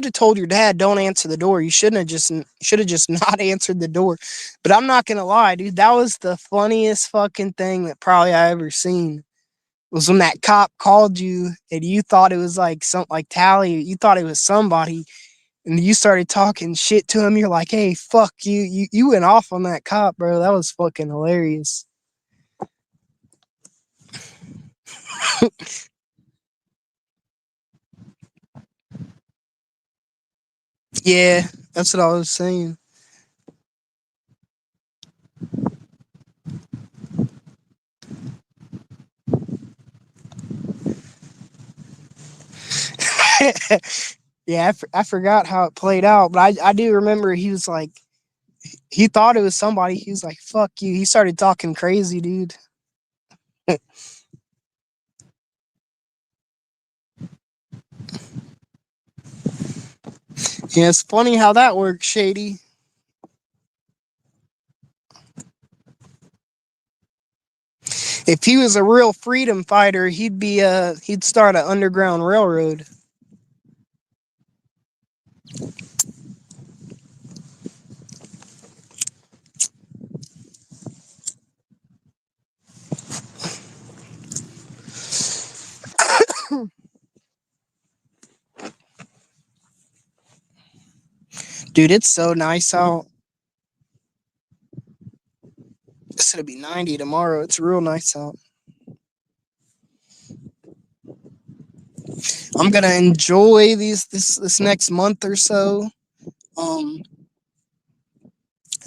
have told your dad don't answer the door. You should have just not answered the door. But I'm not gonna lie, dude, that was the funniest fucking thing that probably I ever seen. Was when that cop called you and you thought it was like something like Tally, you thought it was somebody, and you started talking shit to him. You're like, hey, fuck you. You went off on that cop, bro. That was fucking hilarious. Yeah, that's what I was saying. Yeah, I forgot how it played out, but I do remember he was like, he thought it was somebody. He was like, fuck you. He started talking crazy, dude. Yeah, it's funny how that works, Shady. If he was a real freedom fighter, he'd start an underground railroad. Dude, it's so nice out. It's gonna be 90 tomorrow. It's real nice out. I'm gonna enjoy this next month or so. Um,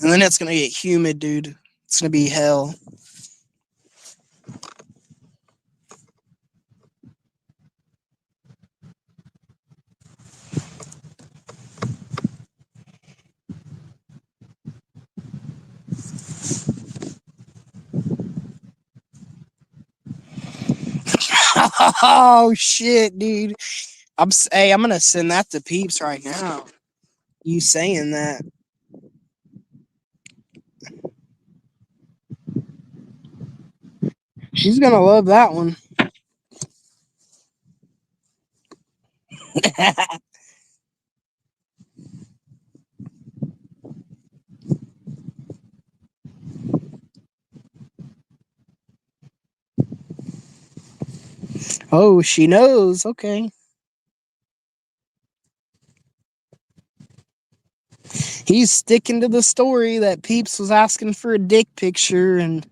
and then it's gonna get humid, dude. It's gonna be hell. Oh shit, dude. I'm gonna send that to Peeps right now. You saying that? She's gonna love that one. Oh, she knows. Okay. He's sticking to the story that Peeps was asking for a dick picture, and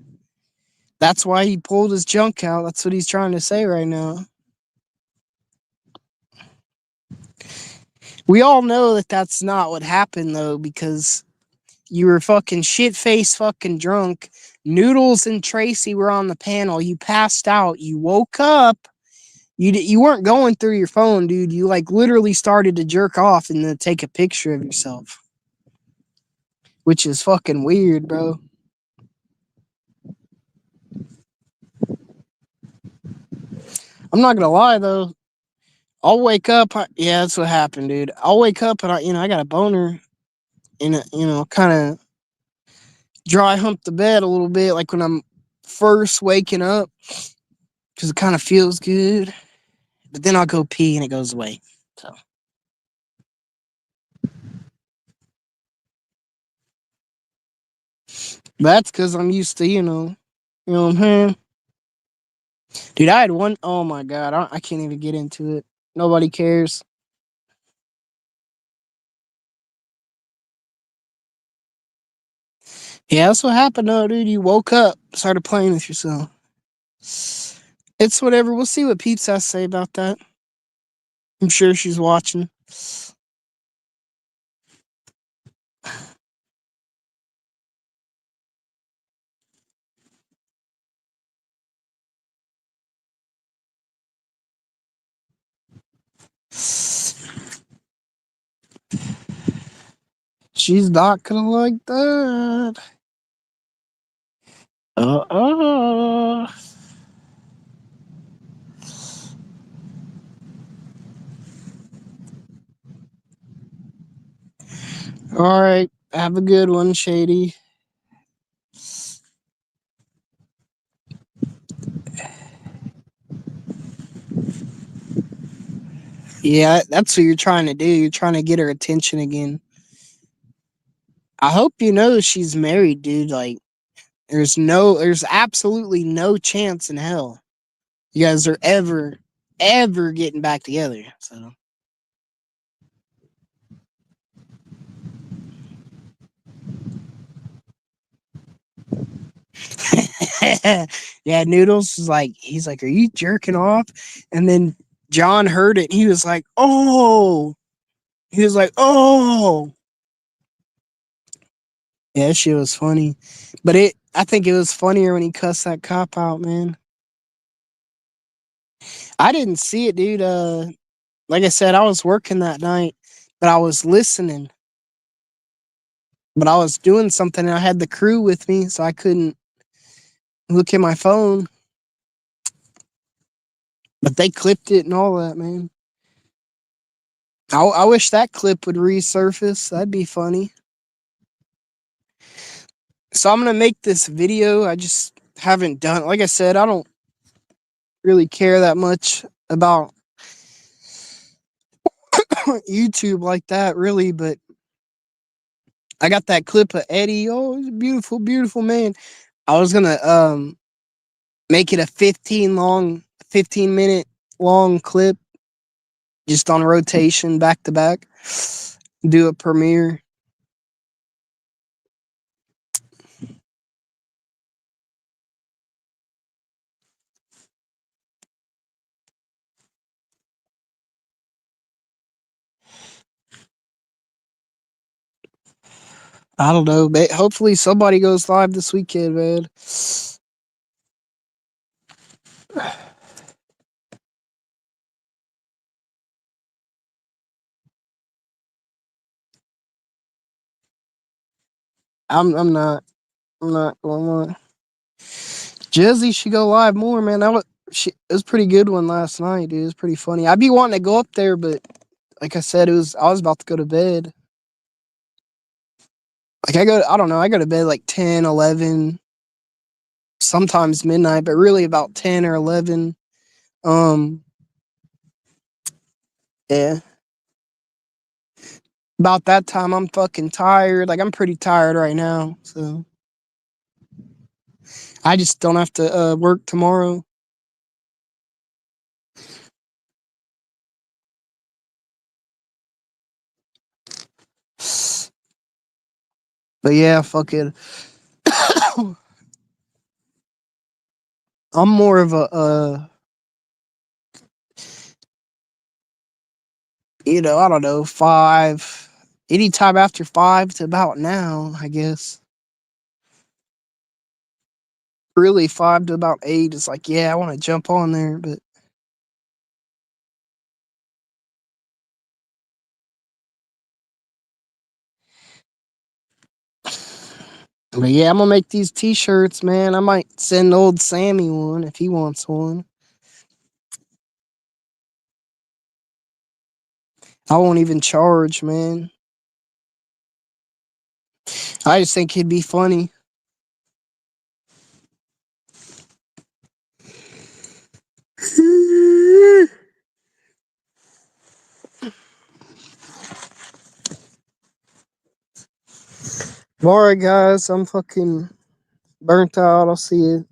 that's why he pulled his junk out. That's what he's trying to say right now. We all know that that's not what happened, though, because you were fucking shit-faced fucking drunk. Noodles and Tracy were on the panel. You passed out. You woke up. You weren't going through your phone, dude. You like literally started to jerk off and then take a picture of yourself, which is fucking weird, bro. I'm not gonna lie though. I'll wake up. Yeah, that's what happened, dude. I'll wake up and I got a boner, and kind of dry hump the bed a little bit, like when I'm first waking up, because it kind of feels good. But then I'll go pee and it goes away. So that's because I'm used to, what I'm saying? Dude, I had one. Oh my god, I can't even get into it. Nobody cares. Yeah, that's what happened though, dude. You woke up, started playing with yourself. It's whatever. We'll see what Peeps has to say about that. I'm sure she's watching. She's not gonna like that. Uh. All right. Have a good one, Shady. Yeah, that's what you're trying to do. You're trying to get her attention again. I hope you know she's married, dude. Like, there's absolutely no chance in hell you guys are ever getting back together. So, yeah, Noodles is like, he's like, "Are you jerking off?" And then John heard it. And he was like, "Oh," he was like, "Oh." Yeah, that shit was funny, but I think it was funnier when he cussed that cop out, man. I didn't see it, dude. Like I said, I was working that night, but I was listening. But I was doing something and I had the crew with me, so I couldn't look at my phone. But they clipped it and all that, man. I wish that clip would resurface. That'd be funny. So I'm gonna make this video. I just haven't done, like I said, I don't really care that much about YouTube like that, really. But I got that clip of Eddie. Oh, he's a beautiful, beautiful man. I was gonna make it a 15-minute long clip, just on rotation, back to back. Do a premiere. I don't know, but hopefully somebody goes live this weekend, man. I'm not going to. Jizzy should go live more, man. It was a pretty good one last night, dude. It was pretty funny. I'd be wanting to go up there, but like I said, I was about to go to bed. Like I don't know, I go to bed like 10, 11, sometimes midnight, but really about 10 or 11. Um, yeah. About that time, I'm fucking tired. Like I'm pretty tired right now, so I just don't have to work tomorrow. But yeah, fuck it. I'm more of a I don't know, 5, anytime after 5 to about now, I guess. Really 5 to about 8 is like, yeah, I want to jump on there, but yeah, I'm gonna make these t-shirts, man. I might send old Sammy one if he wants one. I won't even charge, man. I just think he'd be funny. Alright, guys, I'm fucking burnt out. I'll see you.